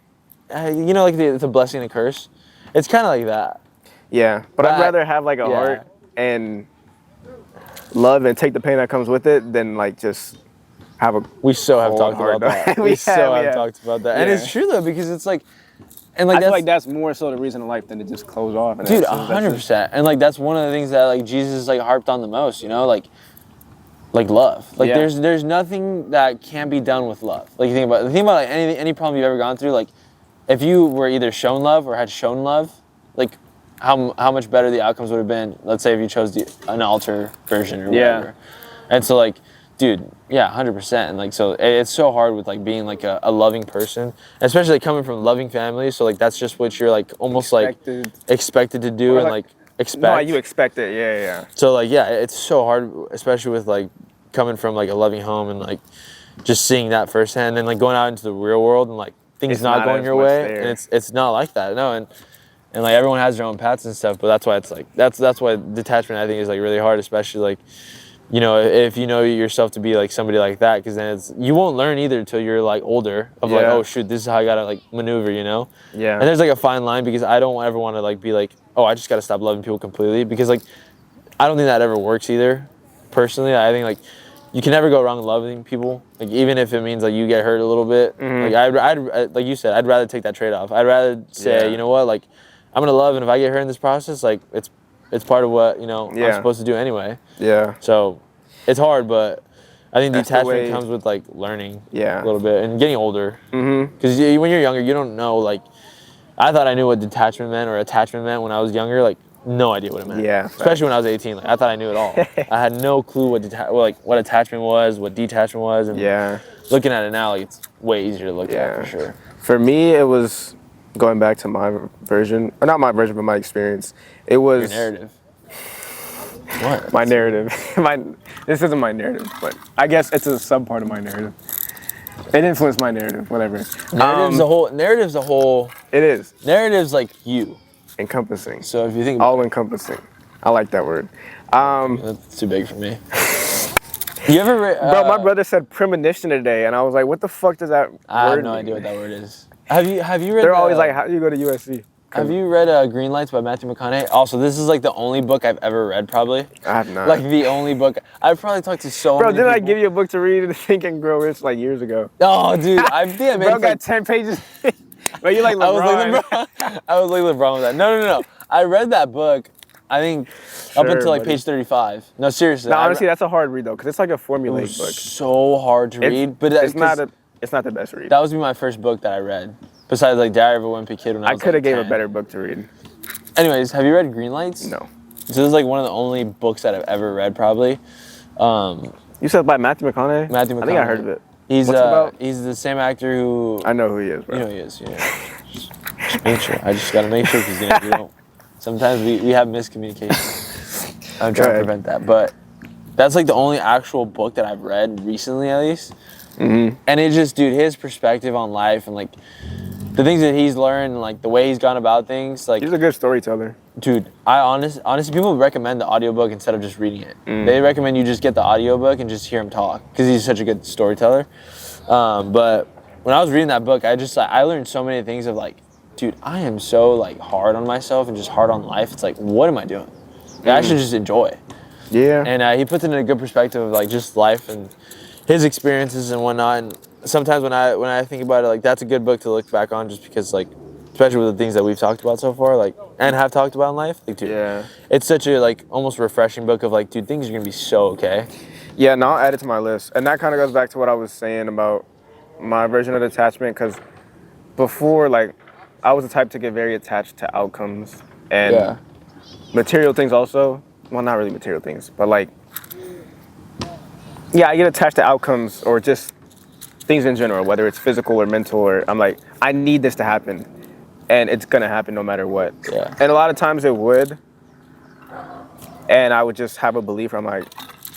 Like it's a blessing and a curse. It's kind of like that. yeah. But I'd rather have like a heart and love and take the pain that comes with it than like just have a. We so have cold talked heart, about that. though. We We so have, have yeah. talked about that, and Yeah. it's true though, because it's like, and like I feel that's like that's more so the reason in life than to just close off. And dude, that's just- 100%. And like that's one of the things that like Jesus like harped on the most. Like love. Like Yeah. there's nothing that can be done with love. Like think about like any problem you've ever gone through. Like if you were either shown love or had shown love, like how much better the outcomes would have been. Let's say if you chose an altar version or whatever. And so like dude, yeah, 100%. And like, so it's so hard with like being like a loving person, especially like coming from loving families. So like, that's just what you're like almost expected to do, Or, and like, like expect. No, you expect it. Yeah. So like, yeah, it's so hard, especially with like coming from like a loving home and like just seeing that firsthand, and then like going out into the real world and like things It's not not going as your much way, there. and it's not like that. No, and like everyone has their own paths and stuff, but that's why it's like that's why detachment I think is like really hard, especially like, you know, if you know yourself to be like somebody like that, because then you won't learn either until you're like older of like, oh shoot, this is how I gotta like maneuver, you know. Yeah. And there's like a fine line, because I don't ever want to like be like, oh, I just gotta stop loving people completely, because like I don't think that ever works either. Personally, I think like you can never go wrong loving people, like even if it means like you get hurt a little bit. Like I'd like you said, I'd rather take that trade off. I'd rather say, you know what, like I'm gonna love, and if I get hurt in this process, like it's part of what, you know, I'm supposed to do anyway. Yeah. So it's hard, but I think That's the detachment way- comes with like learning Yeah. a little bit and getting older. Because when you're younger, you don't know. Like I thought I knew what detachment meant or attachment meant when I was younger. Like no idea what it meant. Yeah. Especially when I was 18. Like I thought I knew it all. I had no clue what what attachment was, what detachment was, and looking at it now, like it's way easier to look at for sure. For me, it was going back to my version, or not my version, but my experience. It was Your narrative. What? my narrative. This isn't my narrative, but I guess it's a sub part of my narrative. It influenced my narrative, whatever. Narrative's a whole. It is Narrative's like you. encompassing. So if you think All encompassing. I like that word. that's too big for me. You ever read? Bro, my brother said premonition today, and I was like, what the fuck does that I have word no mean? idea what that word is. Have you read? They're always like, how do you go to USC? Have you read Green Lights by Matthew McConaughey? Also, this is like the only book I've ever read, probably. I have not. Like the only book. I've probably talked to so Bro, many didn't I people. give you a book to read and Think and Grow Rich like years ago? Oh, dude, I think I made Bro it got like, 10 pages. But you like LeBron. I was like LeBron. I was like LeBron with that. No. I read that book, I think, up until like buddy. page 35. No, seriously. No, honestly, that's a hard read though, because it's like a it formulaic was book. so hard to read. But it's not the best read. That was my first book that I read. Besides like Diary of a Wimpy Kid when I was could have like gave a 10. better book to read. Anyways, have you read Green Lights? No. So this is like one of the only books that I've ever read, probably. You said by Matthew McConaughey? Matthew McConaughey. I think I heard of it. He's What's it about? He's the same actor who. I know who he is, bro. You know who he is. Yeah. Just make sure. I just gotta make sure, because you know we don't. Sometimes we have miscommunication. I'm trying to prevent that, but that's like the only actual book that I've read recently, at least. And it just, dude, his perspective on life and like the things that he's learned, and like the way he's gone about things, like He's a good storyteller. dude, honestly, people recommend the audiobook instead of just reading it. They recommend you just get the audiobook and just hear him talk, because he's such a good storyteller. But when I was reading that book, I learned so many things of like, dude, I am so like hard on myself and just hard on life. It's like, what am I doing? I should just enjoy. Yeah. And he puts it in a good perspective of like just life and his experiences and whatnot. And sometimes when I think about it, like that's a good book to look back on, just because like, especially with the things that we've talked about so far, like, and have talked about in life, like, dude, it's such a like almost refreshing book of like, dude, things are gonna be so okay. Yeah, no, I'll add it to my list. And that kind of goes back to what I was saying about my version of detachment, because before, like, I was the type to get very attached to outcomes and material things also. Well, not really material things, but like, yeah, I get attached to outcomes or just things in general, whether it's physical or mental, or I'm like, I need this to happen, and it's gonna happen no matter what. Yeah. And a lot of times it would, and I would just have a belief where I'm like,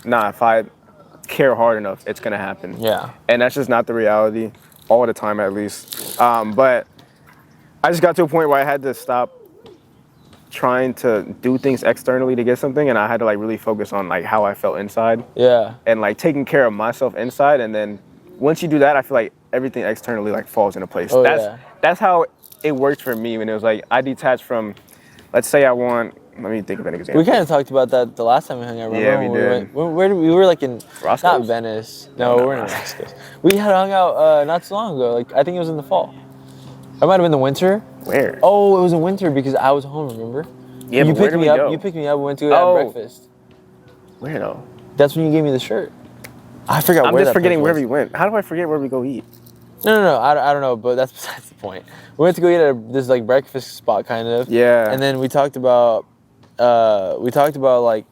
nah, if I care hard enough, it's gonna happen. Yeah. And that's just not the reality all the time, at least. But I just got to a point where I had to stop trying to do things externally to get something, and I had to like really focus on like how I felt inside. Yeah. And like taking care of myself inside, and then once you do that, I feel like everything externally like falls into place. Oh, That's how it worked for me when it was like I detached from, let's say I want. Let me think of an example. We kind of talked about that the last time we hung out. Remember? Yeah, we did. Where did we were like in Roscoe's? not Venice. No, we weren't in Roscoe's. We had hung out not so long ago. Like I think it was in the fall. It might have been the winter. Where? Oh, it was in winter because I was home. Remember? Yeah, you but where picked did me we up. go? You picked me up. We went to have breakfast. Where though? That's when you gave me the shirt. I forgot. I'm where just that forgetting place where was. we went. How do I forget where we go eat? No. I don't know, but that's besides the point. We went to go eat at this like breakfast spot, kind of. Yeah. And then we talked about like,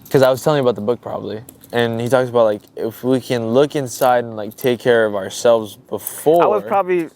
because I was telling you about the book probably, and he talks about like if we can look inside and like take care of ourselves before. I was probably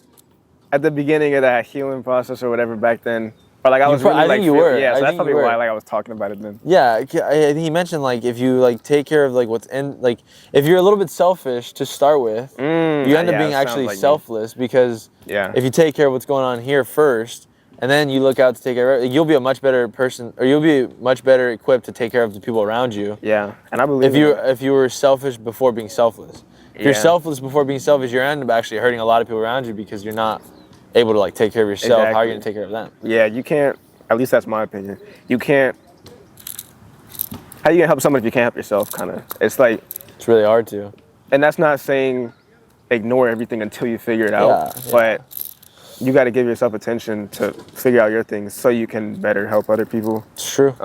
at the beginning of that healing process or whatever back then. Or like I was really I like think you were. Yeah, so I that's think probably you were. why like I was talking about it then. Yeah, I think he mentioned like if you like take care of like what's in, like if you're a little bit selfish to start with, you end up being actually selfless because if you take care of what's going on here first, and then you look out to take care of it, you'll be a much better person, or you'll be much better equipped to take care of the people around you. Yeah, and I believe if you were selfish before being selfless. If you're selfless before being selfish, you're end up actually hurting a lot of people around you because you're not able to like take care of yourself. Exactly. How are you gonna take care of them? Yeah, you can't. At least that's my opinion. You can't. How you gonna help someone if you can't help yourself? Kind of. It's like. It's really hard to. And that's not saying ignore everything until you figure it out. But you got to give yourself attention to figure out your things so you can better help other people. It's true.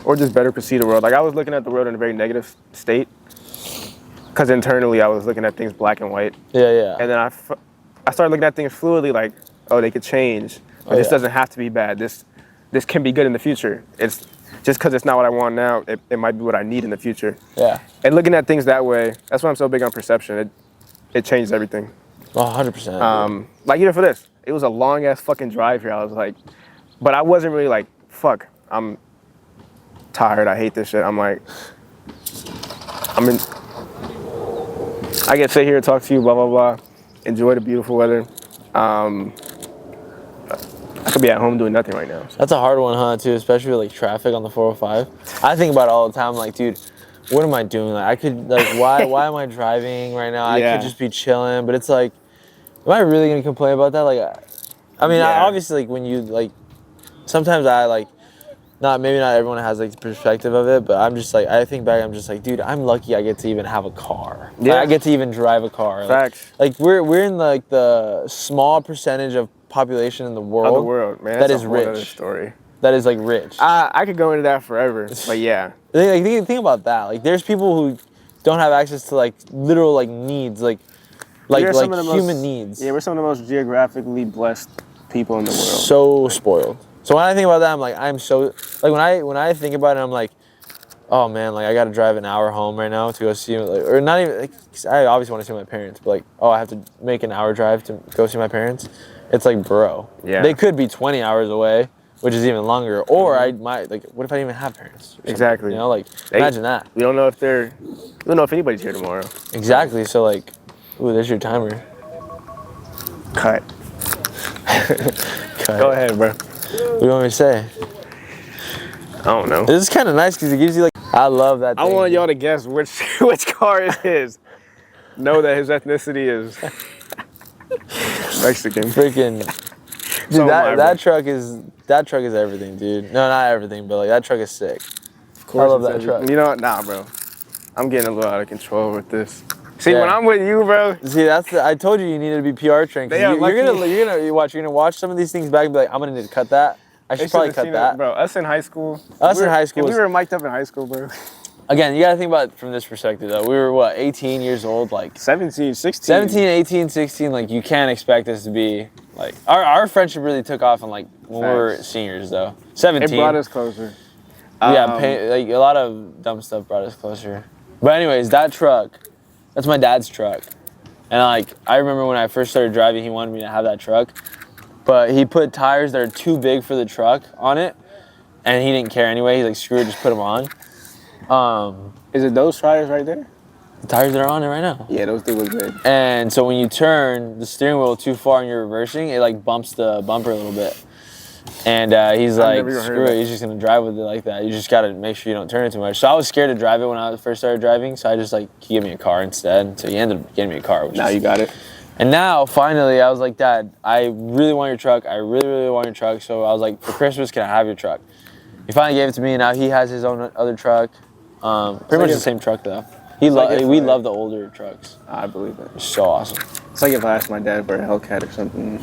Or just better perceive the world. Like I was looking at the world in a very negative state because internally I was looking at things black and white. Yeah. And then I started looking at things fluidly, like, oh, they could change. But this doesn't have to be bad. This can be good in the future. It's just because it's not what I want now, it might be what I need in the future. Yeah. And looking at things that way, that's why I'm so big on perception. It changed everything. 100%. Like even for this, it was a long ass fucking drive here. I was like, but I wasn't really like, fuck, I'm tired. I hate this shit. I'm like, I get to sit here and talk to you, blah, blah, blah. Enjoy the beautiful weather. I could be at home doing nothing right now. So. That's a hard one, huh, too, especially with like traffic on the 405. I think about it all the time, like, dude, what am I doing? Like, I could, like, why am I driving right now? I could just be chilling, but it's like, am I really gonna complain about that? Like, I mean, I obviously, like, when you, like, sometimes I, like, maybe not everyone has, like, the perspective of it, but I'm just, like, I think back, I'm just like, dude, I'm lucky I get to even have a car. Yeah. Like, I get to even drive a car. Facts. Like we're in, like, the small percentage of population in the world, man. That's a whole rich other story. That is, like, rich. I could go into that forever, but yeah. Like, think about that. Like, there's people who don't have access to, like, literal, like, needs, like human needs. Yeah, we're some of the most geographically blessed people in the world. So spoiled. So when I think about that, I'm like, I'm so, like, when I think about it, I'm like, oh man, like, I gotta drive an hour home right now to go see, like, or not even, like, I obviously want to see my parents, but like, oh, I have to make an hour drive to go see my parents. It's like, bro, they could be 20 hours away, which is even longer, or I might, like, what if I didn't even have parents? Exactly. You know, like, imagine that. We don't know if anybody's here tomorrow. Exactly. So, like, ooh, there's your timer. Cut. Cut. Go ahead, bro. What do you want me to say? I don't know. This is kind of nice because it gives you, like, I love that thing. I want y'all to guess which car it is. Know that his ethnicity is Mexican. Freaking, dude, So that truck is everything, dude. No, not everything, but like that truck is sick. Of course, I love that truck. You know what? Nah, bro. I'm getting a little out of control with this. See, when I'm with you, bro. See, I told you needed to be PR trained. You're gonna watch some of these things back and be like, I'm gonna need to cut that. I should probably cut that. Bro, us in high school. We were mic'd up in high school, bro. Again, you gotta think about it from this perspective, though. We were, what, 18 years old? Like 17, 16. 17, 18, 16, like, you can't expect us to be, like, our friendship really took off in, like, when we were seniors, though. 17. It brought us closer. Yeah, like, a lot of dumb stuff brought us closer. But anyways, that truck, that's my dad's truck. And, like, I remember when I first started driving, he wanted me to have that truck. But he put tires that are too big for the truck on it, and he didn't care anyway. He's like, screw it, just put them on. Is it those tires right there? The tires that are on it right now. Yeah, those do look good. And so when you turn the steering wheel too far and you're reversing, it like bumps the bumper a little bit. And he's like, screw it, he's just gonna drive with it like that. You just gotta make sure you don't turn it too much. So I was scared to drive it when I first started driving, so I just like, he gave me a car instead. So he ended up getting me a car. Now you got it. And now, finally, I was like, Dad, I really want your truck. I really, really want your truck. So I was like, for Christmas, can I have your truck? He finally gave it to me, and now he has his own other truck. Pretty much the same truck, though. We love the older trucks. I believe it. It's so awesome. It's like if I asked my dad for a Hellcat or something.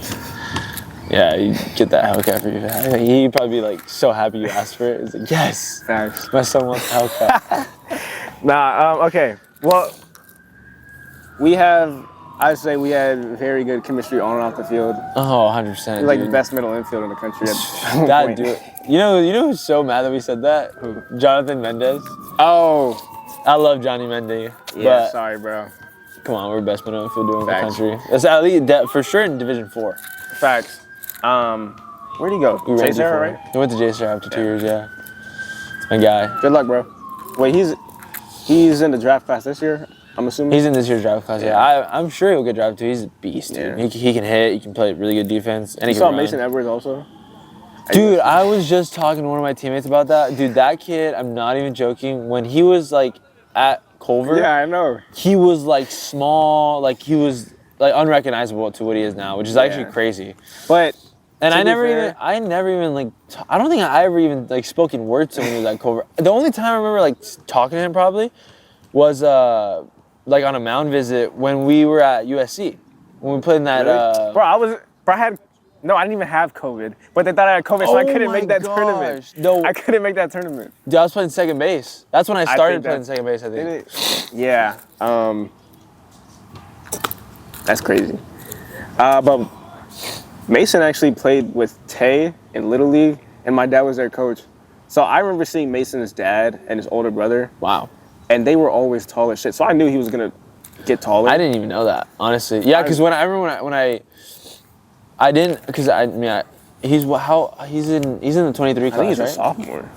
Yeah, you get that Hellcat for you. He'd probably be like so happy you asked for it. He's like, yes, thanks. My son wants a Hellcat. Okay. Well, I'd say we had very good chemistry on and off the field. Oh, 100%. We're like the best middle infield in the country. That dude. You know who's so mad that we said that? Who? Jonathan Mendez. Oh. I love Johnny Mendy. Yeah, but sorry, bro. come on, we're best middle infielder in the Facts. country. That's at least for sure in Division 4. Facts. Where'd he go? We ran Chase Sarah, D4. right? He went to J Star after 2 years. Yeah, it's my guy. Good luck, bro. Wait, he's in the draft class this year, I'm assuming? He's in this year's draft class. Yeah, I'm sure he'll get drafted too. He's a beast, dude. Yeah. He can hit. He can play really good defense, and You he can saw run. Mason Edwards also? Dude, I was just talking to one of my teammates about that. Dude, that kid, I'm not even joking. When he was like at Culver, Yeah, I know. he was like small, like he was like unrecognizable to what he is now, which is actually crazy. But And to I be never fair- even like, I don't think I ever even like spoken words to him when he was at Culver. The only time I remember like talking to him probably was like on a mound visit when we were at USC. When we played in that, Bro, I didn't even have COVID, but they thought I had COVID, so I couldn't make that tournament. No, I couldn't make that tournament. dude, I was playing second base. That's when I started think playing that's- second base, I think. Yeah. That's crazy. But Mason actually played with Tay in Little League, and my dad was their coach. So I remember seeing Mason's dad and his older brother, Wow. and they were always tall as shit. So I knew he was gonna get taller. I didn't even know that, honestly. Yeah, because I remember when I didn't, because he's in the 23 I class, think he's a right? sophomore.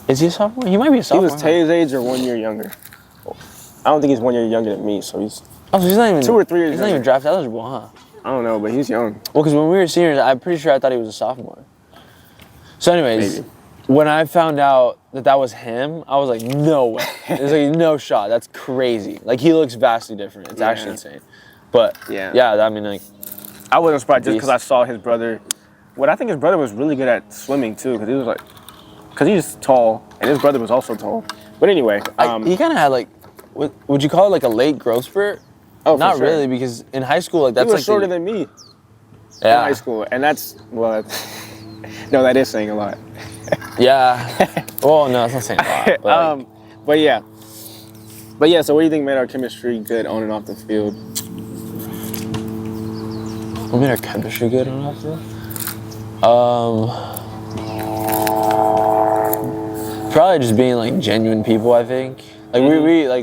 Is he a sophomore? He might be a He sophomore. was Tay's age or 1 year younger. I don't think he's 1 year younger than me, so he's, Oh, so he's not even 2 or 3 years He's not younger. even draft eligible, huh? I don't know, but he's young. Well, because when we were seniors, I'm pretty sure I thought he was a sophomore. So, anyways, Maybe. when I found out that was him, I was like, no way. It's like no shot. That's crazy. Like he looks vastly different. It's actually insane. But yeah, I mean, like, I wasn't surprised just Beast. because I saw his brother. What I think his brother was really good at swimming too, because he's tall, and his brother was also tall. But anyway, he kind of had like, would you call it like a late growth spurt? oh, for Not sure. really, because in high school, like that's He was like shorter than me in yeah, high school, and that's no, that is saying a lot. yeah. Well, no, it's not saying a lot. But like, But yeah, so what do you think made our chemistry good on and off the field? what made our chemistry good on that field? Probably just being like genuine people, I think. Like I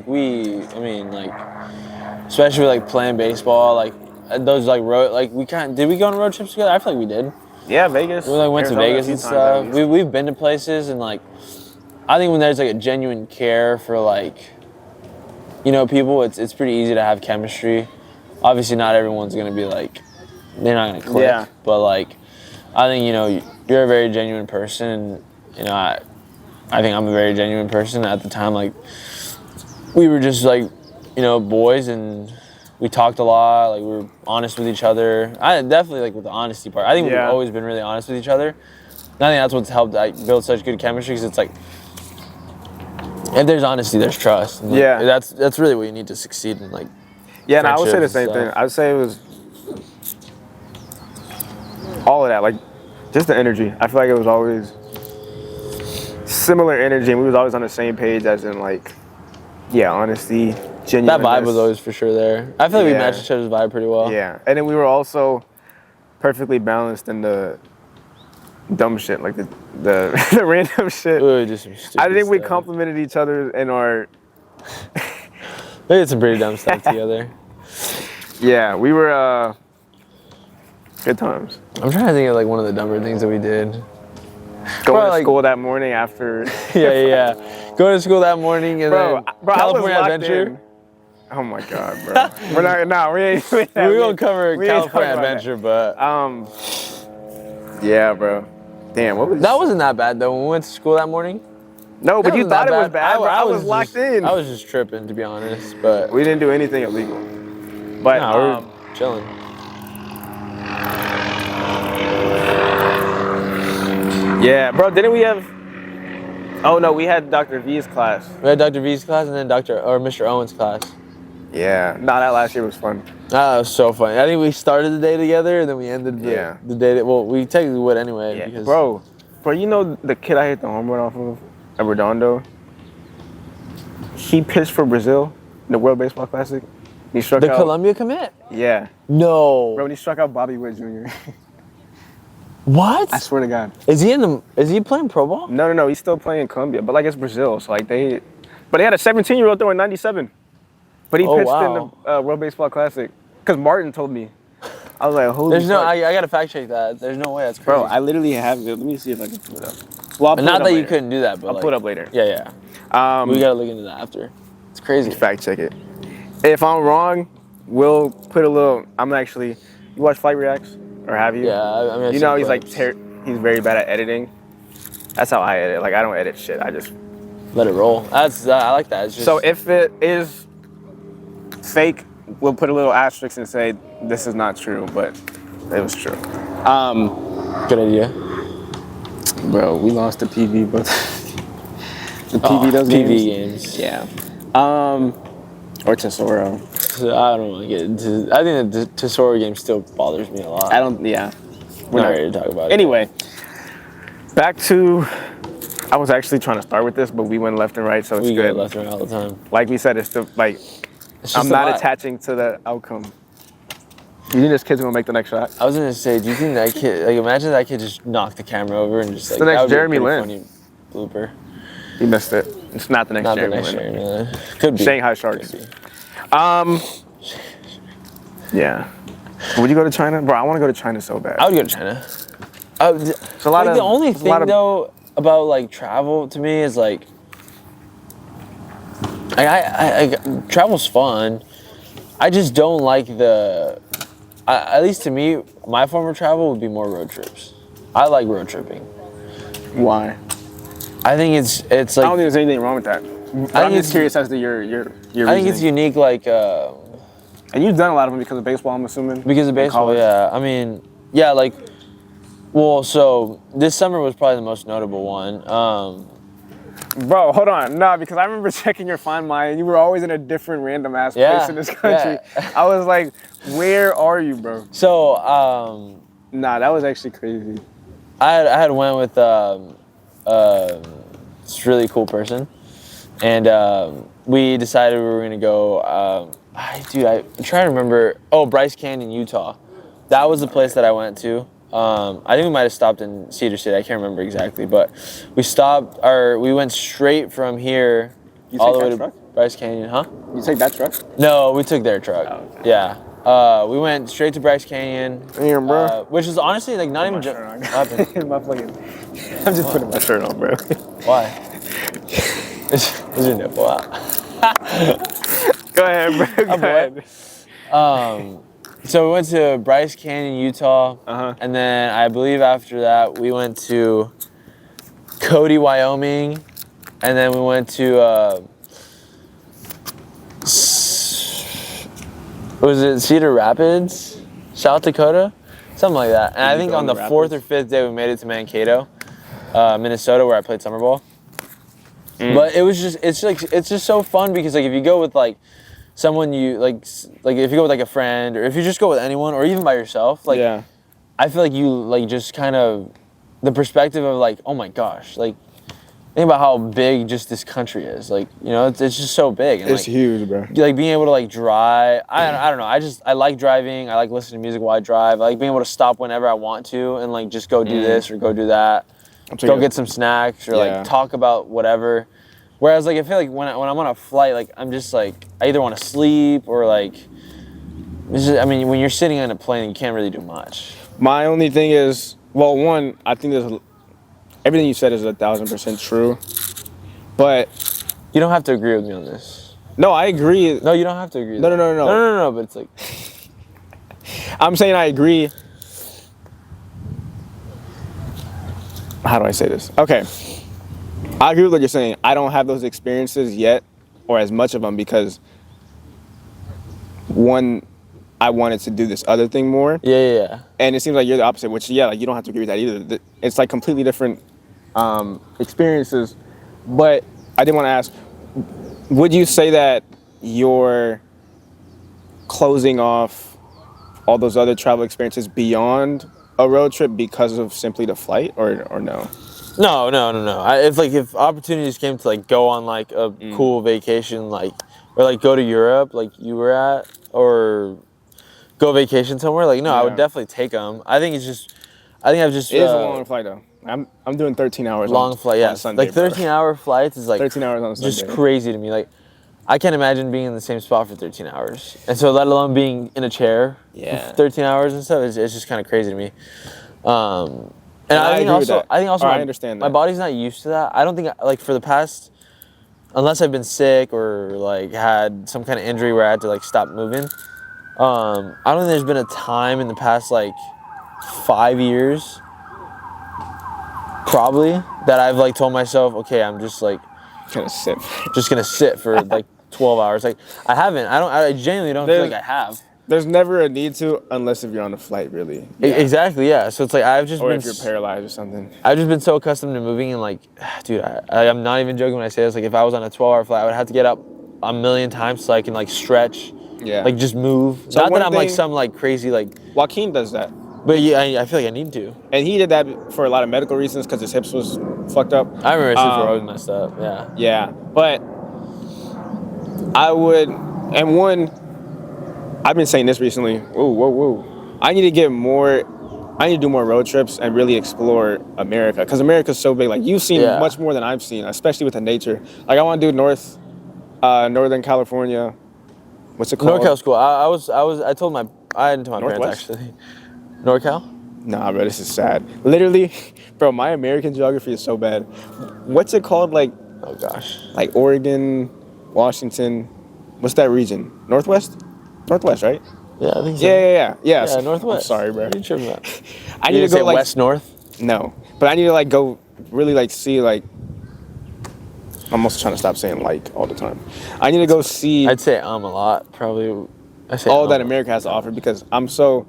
mean, like, especially with, like playing baseball, like those like road, like did we go on road trips together? I feel like we did. Yeah, Vegas. We like went to Arizona a Vegas few and times at stuff. least. We've been to places and like, I think when there's like a genuine care for like, you know, people, it's pretty easy to have chemistry. Obviously, not everyone's gonna be like, they're not gonna click. Yeah. But like, I think, you know, you're a very genuine person, and you know, I think I'm a very genuine person. At the time, like, we were just like, you know, boys, and we talked a lot. Like, we were honest with each other. I definitely like with the honesty part. I think we've always been really honest with each other. And I think that's what's helped like build such good chemistry, because it's like, if there's honesty, there's trust. And, like, Yeah. that's really what you need to succeed in, like. Yeah, and I would say the friendships same and thing. stuff. I would say it was all of that, like just the energy. I feel like it was always similar energy, and we was always on the same page, as in like, yeah, honesty, genuine. That vibe was always for sure there. I feel like we Yeah. matched each other's vibe pretty well. Yeah, and then we were also perfectly balanced in the dumb shit, like the the random shit. We would do some stupid I think we stuff. complimented each other in our. We did some pretty dumb stuff together. Yeah, we were good times. I'm trying to think of like one of the dumber things that we did. Going to like- school that morning after. Yeah. Going to school that morning and Bro, then I was California locked Adventure. in. Oh my god, bro. We're not. No, we ain't. We We're gonna cover we ain't California talking about Adventure, but that. Yeah, bro. Damn, what was that wasn't that bad though. When we went to school that morning. No, but That you wasn't thought it that was bad. I was locked in. I was just tripping, to be honest. But We didn't do anything illegal. But no, we were chilling. yeah, bro. Didn't we have? Oh no, we had Dr. V's class. We had Dr. V's class and then Mr. Owen's class. Yeah. Nah, that last year was fun. That was so funny. I think we started the day together and then we ended Yeah. the day. Well, we technically would anyway. Yeah, Because bro. You know the kid I hit the home run off of at Redondo? He pitched for Brazil in the World Baseball Classic. He struck the out. Columbia commit. Yeah. No. Bro, when he struck out Bobby Witt Jr. What? I swear to God. Is he playing pro ball? No. He's still playing in Colombia, but like it's Brazil, so like they But they had a 17-year-old throwing 97. But he Oh, pitched wow. in the World Baseball Classic. Because Martin told me. I was like, holy There's no, fuck. I gotta fact check that. There's no way, that's crazy. Bro, I literally have it. Let me see if I can pull it up. Well, I'll pull it Not up that you later. couldn't do that, but I'll like, pull it up later. Yeah. We gotta look into that after. It's crazy. Fact check it. If I'm wrong, we'll put a little. I'm actually. You watch Flight Reacts, or have you? Yeah, I mean, I've you know seen he's like clips. he's very bad at editing. That's how I edit. Like I don't edit shit. I just. Let it roll. That's I like that. It's just, So if it is fake, we'll put a little asterisk and say this is not true, but it was true. good idea. Bro, we lost the PV, but the PV those PV games. games. Yeah. Or Tesoro. So I don't want to get into. I think the Tesoro game still bothers me a lot. I don't. Yeah. We're not ready to talk about it. Anyway, back to. I was actually trying to start with this, but we went left and right, so it's We good. go left and right all the time. Like we said, it's still like It's just I'm a not vibe. attaching to the outcome. You think this kid's gonna make the next shot? I was gonna say, do you think that kid? Like, imagine that kid just knocked the camera over and just like the next that would Jeremy be a Lin. pretty funny blooper. He missed it. It's not the next Not Jeremy the next Lin. Jeremy Lin. Could be. Shanghai Sharks. Could be. Yeah. Would you go to China, bro? I want to go to China so bad. I would go to China. It's a lot like of the only it's a lot thing of- though about like travel to me is like I travel's fun. I just don't like at least to me, my form of travel would be more road trips. I like road tripping. Why? I think it's I like don't think there's anything wrong with that. I'm just it's- curious as to your I think it's reasoning. unique like And you've done a lot of them because of baseball, I'm assuming. because of In baseball, college. yeah. I mean, yeah, like well, so this summer was probably the most notable one. Bro, hold on. Nah, because I remember checking your Find My, and you were always in a different random ass Yeah, place in this country. yeah. I was like, where are you, bro? So Nah, that was actually crazy. I had went with this really cool person, and we decided we were gonna go. I'm trying to remember. Oh, Bryce Canyon, Utah. That was the place that I went to. I think we might have stopped in Cedar City. I can't remember exactly, but we went straight from here You all take the way that to truck? Bryce Canyon, huh? You take that truck? No, we took their truck. Oh, okay. Yeah. We went straight to Bryce Canyon. Damn, bro. Which is honestly like not even My just. shirt on. What happened? My fucking. I'm just putting my shirt on, bro. Why? Is your nipple out? Go ahead, bro. Go ahead. So we went to Bryce Canyon, Utah, Uh-huh. and then I believe after that we went to Cody, Wyoming, and then we went to was it Cedar Rapids, South Dakota, something like that. And I think on the Rapids? 4th or 5th day we made it to Mankato, Minnesota, where I played summer ball. But it's just so fun because like if you go with like someone you like if you go with like a friend or if you just go with anyone or even by yourself, like Yeah. I feel like you like just kind of the perspective of like, oh my gosh, like think about how big just this country is. Like, you know, it's just so big. And It's like, huge, bro. like being able to like drive. I don't know. I like driving. I like listening to music while I drive. I like being able to stop whenever I want to and like just go do this or go do that. Go get some snacks or Yeah. like talk about whatever. Whereas like I feel like when I'm on a flight, like I'm just like I either want to sleep or like I mean when you're sitting on a plane, you can't really do much. My only thing is, well, one, I think everything you said is 1,000% true, but You don't have to agree with me on this. no, I agree. No, you don't have to agree. With No. No. But it's like I'm saying I agree. How do I say this? Okay. I agree with what you're saying. I don't have those experiences yet, or as much of them, because one, I wanted to do this other thing more, yeah. and it seems like you're the opposite. Which, yeah, like you don't have to agree with that either. It's like completely different experiences. But I did want to ask: would you say that you're closing off all those other travel experiences beyond a road trip because of simply the flight, or no? No. If opportunities came to like go on like a cool vacation, like or like go to Europe, like you were at, or go vacation somewhere, like no, I would Yeah. definitely take them. I think I've just. It is a long flight though. I'm doing 13 hours long flight. Yeah, on Sunday, like 13-hour flights is like 13 hours on just Sunday. crazy to me. Like, I can't imagine being in the same spot for 13 hours, and so let alone being in a chair Yeah. for 13 hours and stuff. It's just kind of crazy to me. And I I think agree with also, that. I think also, Or I my, understand my that. body's not used to that. I don't think like for the past, unless I've been sick or like had some kind of injury where I had to like stop moving. I don't think there's been a time in the past like 5 years, probably, that I've like told myself, okay, I'm just like Gonna sit. just gonna sit for like 12 hours. Like I haven't. I genuinely don't feel like I have. There's never a need to unless if you're on a flight, really. Exactly. Yeah. So it's like I've just Or been. if you're paralyzed or something. I've just been so accustomed to moving and like, dude, I'm not even joking when I say this. Like if I was on a 12-hour flight, I would have to get up a million times so I can like stretch, Yeah. like just move. So Not one that I'm like thing- some like crazy like, Joaquin does that. but yeah, I feel like I need to. And he did that for a lot of medical reasons because his hips was fucked up. I remember his hips were always messed up. Yeah. Yeah. But I would, and one, I've been saying this recently. Whoa. I need to do more road trips and really explore America. Because America's so big. Like, you've seen Yeah. much more than I've seen, especially with the nature. Like, I want to do Northern California. What's it called? NorCal's cool. I told my, I hadn't told my Northwest? parents actually. NorCal? Nah, bro, this is sad. Literally, bro, my American geography is so bad. What's it called? Like Oh gosh. Oregon, Washington. What's that region? Northwest, right? Yeah, I think so. Yeah. Yeah, Northwest. I'm sorry, bro. What are you tripping about? I You need to didn't say go like west north. no, but I need to like go really like see like. I'm also trying to stop saying like all the time. I need to go see I'd say a lot. Probably. I say all that a lot. America has to offer because I'm so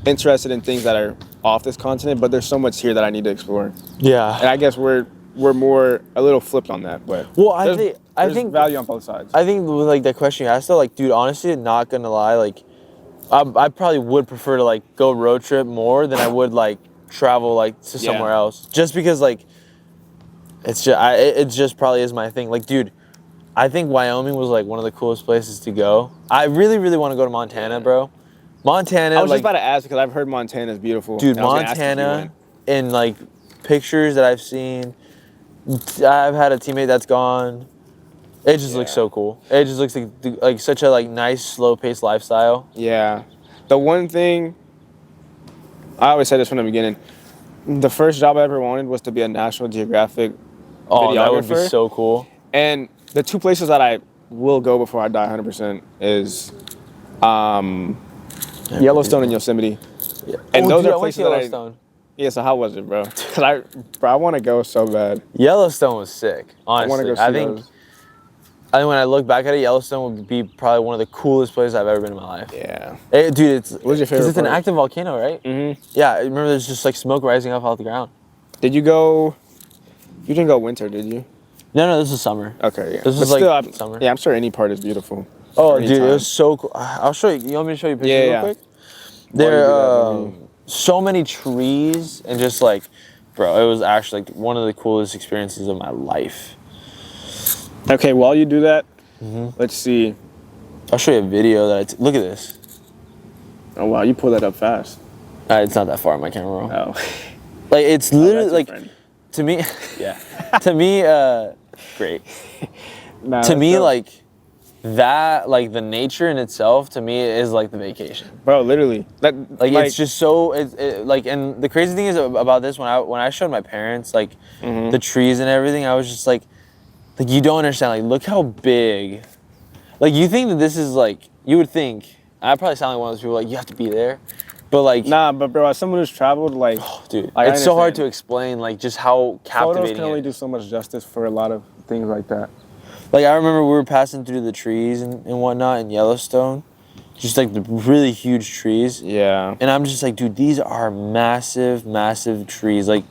interested in things that are off this continent, but there's so much here that I need to explore. Yeah. And I guess we're more a little flipped on that, but Well, I there's think value on both sides. I think with like that question you asked though, like, dude, honestly, not gonna lie, like, I probably would prefer to like go road trip more than I would like travel like to Yeah. somewhere else, just because like it just probably is my thing. Like, dude, I think Wyoming was like one of the coolest places to go. I really, really want to go to Montana, bro. Montana, I was like, just about to ask because I've heard Montana is beautiful. dude, and I was gonna ask if you Montana, went. in like pictures that I've seen, I've had a teammate that's gone. It just looks Yeah. so cool. It just looks like such a like nice, slow-paced lifestyle. Yeah. The one thing, I always said this from the beginning, the first job I ever wanted was to be a National Geographic Oh, that would be videographer. so cool. And the two places that I will go before I die 100% is Yellowstone and Yosemite. Yeah. And those dude, are I went places to that I... Yellowstone. Yeah, so how was it, bro? Because I want to go so bad. Yellowstone was sick. I want Honestly, to go see those. I think when I look back at it, Yellowstone would be probably one of the coolest places I've ever been in my life. Yeah. Dude, it's What was your favorite because it's an part? active volcano, right? Mm-hmm. Yeah, I remember there's just like smoke rising up off the ground. Did you go... You didn't go winter, did you? No, this is summer. Okay, yeah. This But is like still, summer. Yeah, I'm sure any part is beautiful. Oh, Any dude, it time. was so cool. I'll show you. You want me to show you pictures Yeah, real yeah. quick? While you There do that, are let me- so many trees and just like, bro, it was actually like one of the coolest experiences of my life. Okay, while you do that, Mm-hmm. let's see. I'll show you a video that look at this. Oh, wow, you pulled that up fast. It's not that far on my camera roll. Oh. Like it's literally that's like different. to me, Yeah. to me, great. Nah, To that's me, dope. like that, like the nature in itself, to me is like the vacation. Bro, literally. Like it's just so like, and the crazy thing is about this when I showed my parents like the trees and everything, I was just like you don't understand, like look how big. Like you think that this is like, you would think, I probably sound like one of those people like you have to be there, but like Nah, but bro, as someone who's traveled, like, dude, I it's so hard understand. to explain like just how Photos captivating can only it do so much justice for a lot of things like that. Like I remember we were passing through the trees and whatnot in Yellowstone, just like the really huge trees. Yeah. And I'm just like, dude, these are massive, massive trees. Like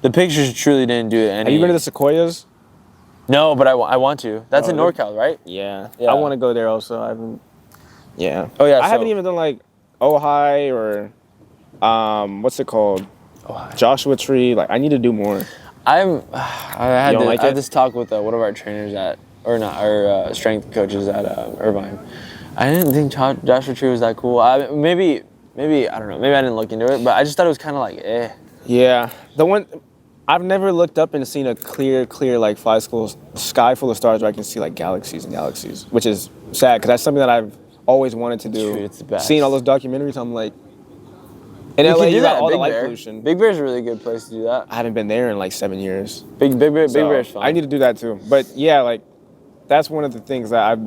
the pictures truly didn't do it any. Have you been to the Sequoias? No, but I want to. That's Oh, in they're- NorCal, right? Yeah. Yeah. I want to go there also. I haven't. Yeah. Oh, yeah, I so- haven't even done like Ojai or what's it called? Joshua Tree. Like I need to do more. I don't like had it? this talk with one of our trainers our strength coaches at Irvine. I didn't think Joshua Tree was that cool. Maybe I don't know. Maybe I didn't look into it, but I just thought it was kind of like eh. Yeah. The one I've never looked up and seen a clear like sky full of stars where I can see like galaxies and galaxies, which is sad because that's something that I've always wanted to do. Dude, it's the best. Seeing all those documentaries, I'm like, in You LA, can do you that got at all the Big light Bear. pollution. Big Bear's a really good place to do that. I haven't been there in like 7 years. Big Bear's fun. I need to do that too. But yeah, like that's one of the things that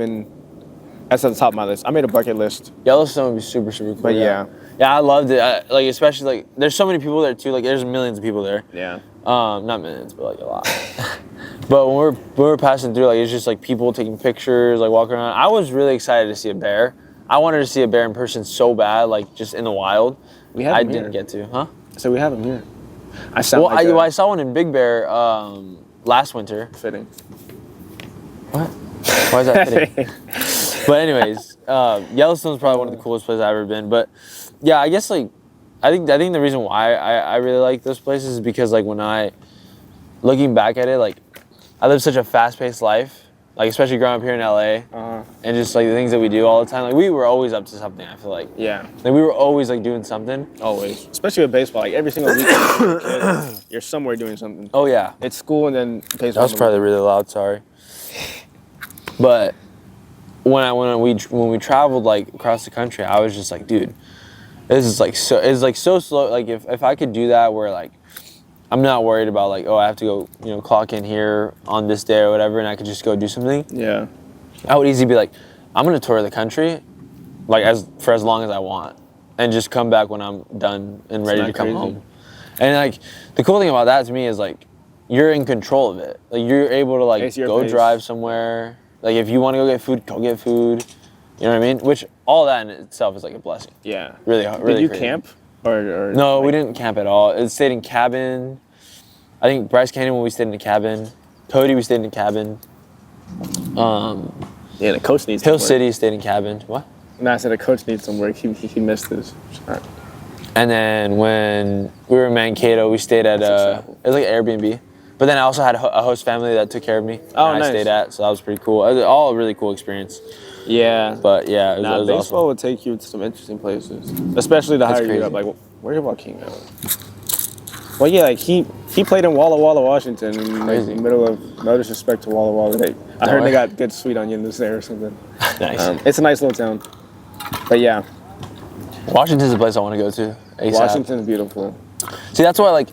that's at the top of my list. I made a bucket list. Yellowstone would be super cool. But yeah. Yeah, I loved it. Like especially like there's so many people there too. Like there's millions of people there. Yeah. Not millions, but like a lot. But when we were passing through, like it's just like people taking pictures, like walking around. I was really excited to see a bear. I wanted to see a bear in person so bad, like just in the wild. We have I them didn't here. get to, huh? So we have them here. I sound Well, like I saw one in Big Bear last winter. fitting. What? Why is that fitting? But anyways, Yellowstone's probably one of the coolest places I've ever been. But yeah, I guess like I think the reason why I really like those places is because like looking back at it, like I lived such a fast-paced life, like especially growing up here in LA, and just like the things that we do all the time. Like we were always up to something. I feel like. Yeah. Like we were always like doing something. Always. Especially with baseball. Like every single weekend you're a kid, you're somewhere doing something. Oh yeah. It's school and then baseball. That was probably really loud. Sorry. But when we traveled like across the country, I was just like, dude, this is like so. It's like so slow. Like if I could do that, where like I'm not worried about like, oh, I have to go clock in here on this day or whatever, and I could just go do something. Yeah. I would easily be like, I'm gonna tour the country, like for as long as I want, and just come back when I'm done and ready to come crazy? home. And like the cool thing about that to me is like you're in control of it. Like you're able to like It's your go pace. drive somewhere. Like if you want to go get food, go get food. You know what I mean? Which all that in itself is like a blessing. Yeah. Really, really. Did you crazy. camp? Or No, like, we didn't camp at all. It stayed in cabin. I think Bryce Canyon when we stayed in a cabin. Cody we stayed in a cabin. Yeah, the coach needs Hill some work. City stayed in cabin. What? No, I said the coach needs some work. He missed his shot. And then when we were in Mankato, we stayed at That's it was like an Airbnb. But then I also had a host family that took care of me. Oh, and nice. I stayed at, so that was pretty cool. It was all a really cool experience. Yeah. But yeah, it was baseball awesome. would take you to some interesting places, especially the higher you crazy. up. Like, where's your volcano? Well, yeah, like he played in Walla Walla, Washington, in like, Crazy. the middle of no disrespect to Walla Walla. I heard they got good sweet onions there or something. Nice. It's a nice little town, but yeah, Washington's a place I want to go to. ASAP. Washington's beautiful. See, that's why, like,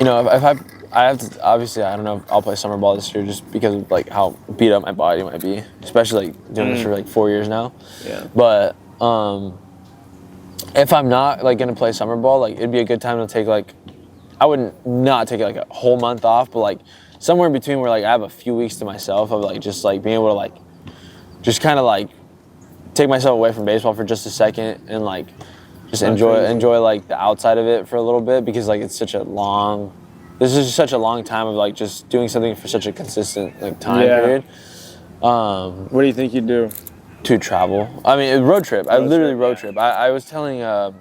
if I have to, obviously, I don't know if I'll play summer ball this year just because of, like, how beat up my body might be, especially, like, doing this for, like, 4 years now. Yeah. But if I'm not, like, going to play summer ball, like, it'd be a good time to take, like, I wouldn't not take, like, a whole month off, but, like, somewhere in between where, like, I have a few weeks to myself of, like, just, like, being able to, like, just kind of, like, take myself away from baseball for just a second and, like, just enjoy like the outside of it for a little bit because like it's such a long time of like just doing something for such a consistent like time period. What do you think you'd do? To travel. I mean, road trip. I literally road trip. I was telling, I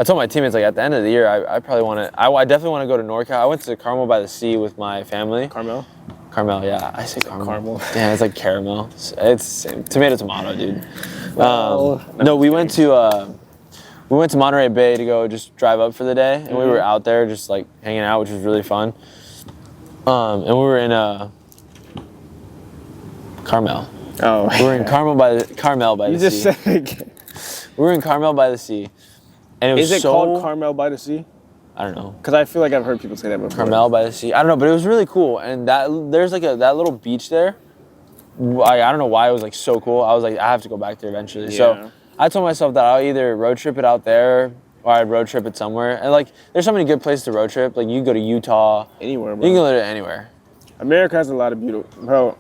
told my teammates like at the end of the year, I probably want to. I definitely want to go to NorCal. I went to Carmel by the Sea with my family. Carmel? Carmel, yeah. I say Carmel. Carmel. Yeah, it's like caramel. It's the same. Tomato, dude. Well, No, we went to Monterey Bay to go just drive up for the day, and we were out there just like hanging out, which was really fun. And we were in Carmel. Oh. We were in Carmel by the You sea. just said it again. We were in Carmel by the sea, and it was Is it so, called Carmel by the Sea? I don't know. Because I feel like I've heard people say that before. Carmel by the sea. I don't know, but it was really cool. And there's like that little beach there. I don't know why it was like so cool. I was like, I have to go back there eventually. Yeah. So I told myself that I'll either road trip it out there or I'd road trip it somewhere. And like, there's so many good places to road trip. Like you can go to Utah. Anywhere, You bro. can go to anywhere. America has a lot of beautiful, bro.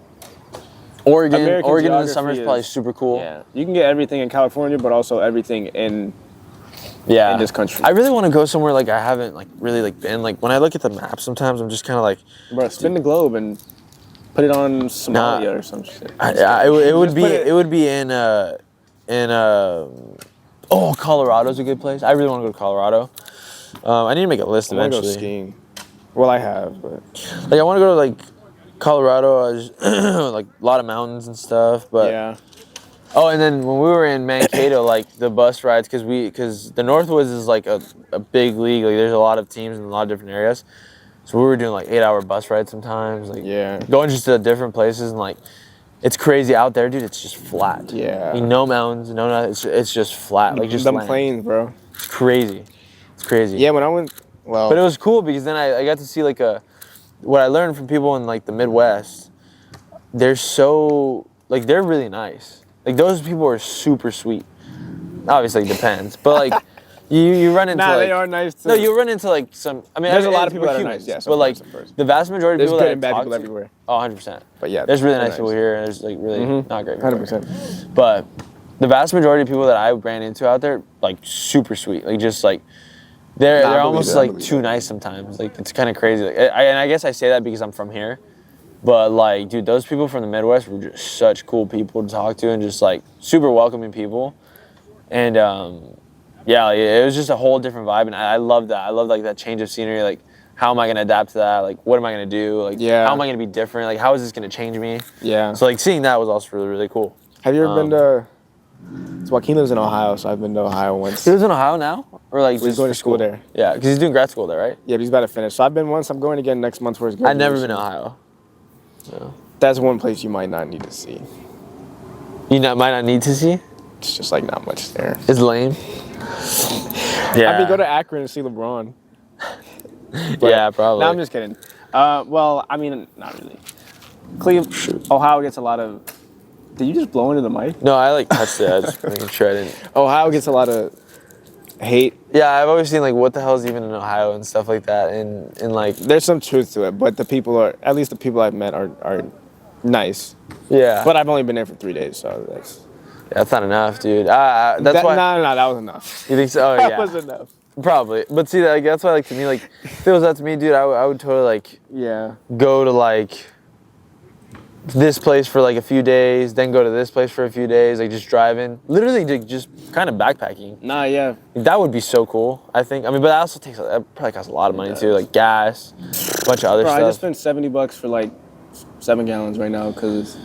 Oregon in American the geography summer is probably is- super cool. Yeah, you can get everything in California, but also everything in this country. I really want to go somewhere like I haven't like really like been. Like when I look at the map, sometimes I'm just kind of like, Bro, spin the globe and put it on Somalia or some shit. it would be in Colorado's a good place. I really want to go to Colorado. I need to make a list I want to eventually. go skiing. Well, I have, but Like I want to go to like Colorado, like a lot of mountains and stuff. But yeah. oh, and then when we were in Mankato, like the bus rides, because the Northwoods is like a big league. Like there's a lot of teams in a lot of different areas. So we were doing like 8-hour bus rides sometimes, like Yeah. going just to different places and like it's crazy out there, dude. It's just flat. Yeah. I mean, no mountains, no nothing. It's just flat, like just them land. planes, bro. It's crazy. It's crazy. Yeah, when I went, well, But it was cool because then I got to see like what I learned from people in like the Midwest. They're so like they're really nice. Like those people are super sweet. Obviously, it depends, but like you run into nah, like, they are nice too. no, you run into like some. I mean, There's a lot of we're people that are humans, nice. Yeah, but like the vast majority of there's people good that and bad I talk people to, everywhere. Oh, 100%. But yeah, there's really they're nice people here, and there's like really not great people. 100%. But the vast majority of people that I ran into out there, like super sweet, like just like they're almost like too nice sometimes. Like it's kind of crazy. Like, and I guess I say that because I'm from here, but like, dude, those people from the Midwest were just such cool people to talk to and just like super welcoming people, and yeah, like, it was just a whole different vibe, and I love that. I love like that change of scenery. Like, how am I gonna adapt to that? Like, what am I gonna do? Like, how am I gonna be different? Like, how is this gonna change me? Yeah. So like seeing that was also really really cool. Have you ever been to? So Joaquin lives in Ohio, so I've been to Ohio once. He lives in Ohio now, or like He's going to school there. Yeah, because he's doing grad school there, right? Yeah, but he's about to finish. So I've been once. I'm going again next month for his graduation. I've never been to Ohio. No. That's one place you might not need to see. Might not need to see. It's just like not much there. It's lame. Yeah. I mean, go to Akron and see LeBron. Yeah, probably. No, I'm just kidding. Well, I mean, not really. Cleveland, Ohio gets a lot of. Did you just blow into the mic? No, I like touched it. I just making sure I didn't. Ohio gets a lot of hate. Yeah, I've always seen like what the hell is even in Ohio and stuff like that, and like There's some truth to it, but the people are, at least the people I've met are nice. yeah. But I've only been there for 3 days, so that's not enough, dude. That's why. No, that was enough. You think so? Oh That yeah. was enough. Probably, but see, like that's why, like to me, like if it was up to me, dude, I would totally like Yeah. go to like this place for like a few days, then go to this place for a few days, like just driving, literally just kind of backpacking. Nah, yeah. That would be so cool, I think. I mean, but that also that probably costs a lot of money too, like gas, a bunch of other Bro, stuff. I just spent $70 for like 7 gallons right now because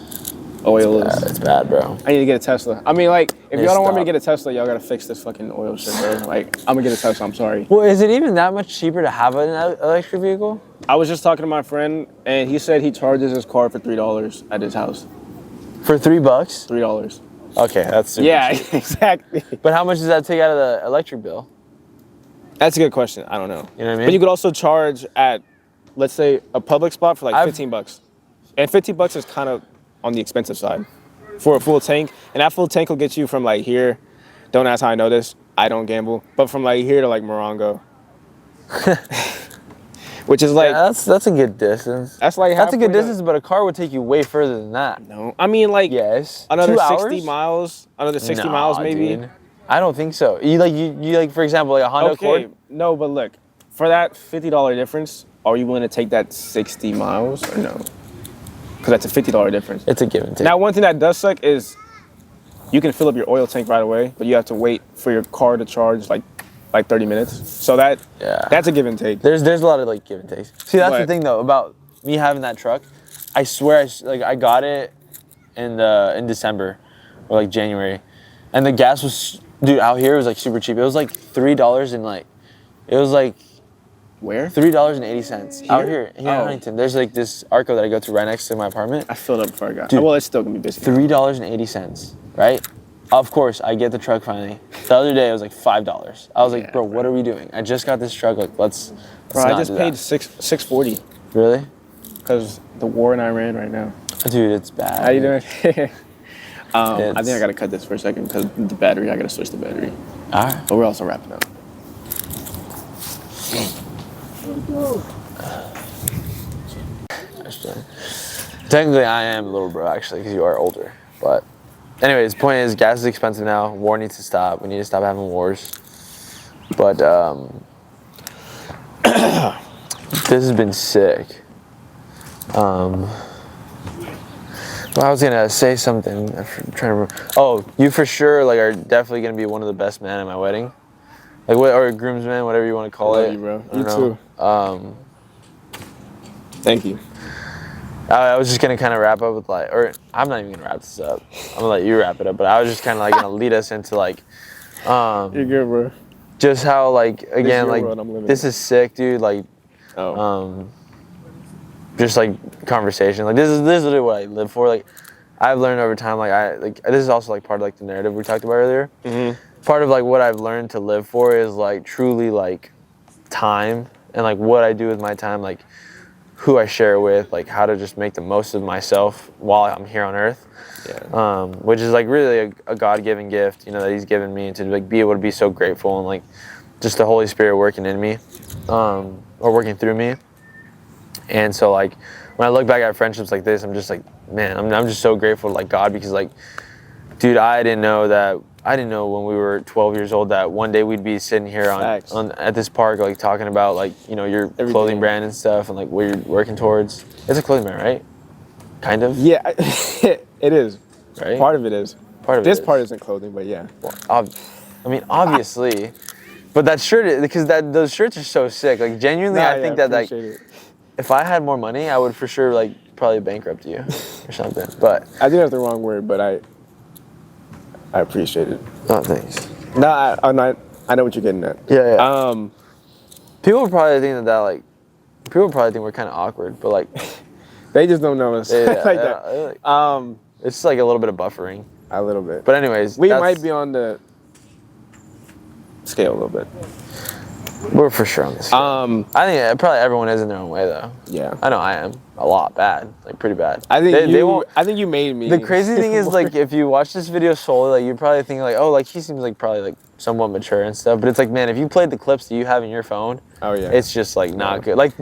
oil is. It's bad, bro. I need to get a Tesla. I mean, like, if Yeah, y'all don't want me to stop. get a Tesla, y'all gotta fix this fucking oil shit, bro. Like, I'm gonna get a Tesla. I'm sorry. Well, is it even that much cheaper to have an electric vehicle? I was just talking to my friend, and he said he charges his car for $3 at his house. For $3? $3. Okay, that's super Yeah, cheap. exactly. But how much does that take out of the electric bill? That's a good question. I don't know. You know what I mean? But you could also charge at, let's say, a public spot for like $15. And $15 is kind of on the expensive side for a full tank. And that full tank will get you from like here. Don't ask how I know this. I don't gamble. But from like here to like Morongo. Which is like, Yeah, that's a good distance. that's like That's a good halfway distance, but a car would take you way further than that. No, I mean like Yes. another 2 60 hours? miles. Another 60 miles maybe. Dude. I don't think so. You like for example like a Honda Okay, Accord. no, but look, for that $50 difference, are you willing to take that 60 miles or no? Because that's a $50 difference. It's a give and take. Now, one thing that does suck is you can fill up your oil tank right away, but you have to wait for your car to charge like 30 minutes. So that's a give and take. There's a lot of like give and takes. See, that's the But- thing though about me having that truck. I swear, I got it in December or like January, and the gas was, dude, out here it was like super cheap. It was like $3 and like, it was like Where? $3.80 out here in Oh. Huntington. There's like this Arco that I go to right next to my apartment. I filled up before I got. Dude. Well, it's still gonna be busy. $3.80, right? Of course, I get the truck finally. The other day it was like $5. I was like, Yeah, bro, what are we doing? I just got this truck. Like, let's Bro, not I just do paid that. $640 Really? because the war in Iran right now. Dude, it's bad. How you doing? I think It's- I gotta cut this for a second because the battery. I gotta switch the battery. All right. But we're also wrapping up. Technically, I am a little bro, actually, because you are older. But anyways, point is, gas is expensive now. War needs to stop. We need to stop having wars. But this has been sick. Well, I was gonna say something. I'm trying to remember. Oh, you for sure like are definitely gonna be one of the best men at my wedding, like what, or groomsmen, whatever you want to call Love it. you, bro. I You don't know. Thank you. I was just gonna kind of wrap up with like, or I'm not even gonna wrap this up. I'm gonna let you wrap it up. But I was just kind of like gonna lead us into like, You're good, bro. just how like again your like world, I'm living this it. is sick, dude. Like Oh. Just like conversation. Like this is literally what I live for. Like I've learned over time. Like this is also like part of like the narrative we talked about earlier. Part of like what I've learned to live for is like truly like time and like what I do with my time. Like who I share with. Like how to just make the most of myself while I'm here on Earth. Yeah. Which is like really a God-given gift, you know, that He's given me to like be able to be so grateful and like just the Holy Spirit working in me, or working through me. And so like when I look back at friendships like this, I'm just like, man, I'm just so grateful to like God, because like, dude, I didn't know when we were 12 years old that one day we'd be sitting here at this park like talking about like, you know, your clothing brand and stuff and like what you're working towards. It's a clothing brand, right? Kind of. Yeah, it is. Right? Part of it is. This part isn't clothing, but yeah. Well, I mean, obviously, but that shirt, because those shirts are so sick. Like genuinely, I think that like, if I had more money, I would for sure like probably bankrupt you or something. But I think that's the wrong word, but I appreciate it. Oh, thanks. No, I know what you're getting at. Yeah. People would probably think people would probably think we're kind of awkward, but like, they just don't know us like that. It's like a little bit of buffering. A little bit. But anyways, we might be on the scale a little bit. We're for sure on the scale. I think probably everyone is in their own way though. Yeah. I know I am a lot bad, like pretty bad. I think you made me. The crazy thing is like if you watch this video solely, like you're probably thinking like, oh, like he seems like probably like somewhat mature and stuff. But it's like, man, if you played the clips that you have in your phone, oh yeah, it's just like not good. Like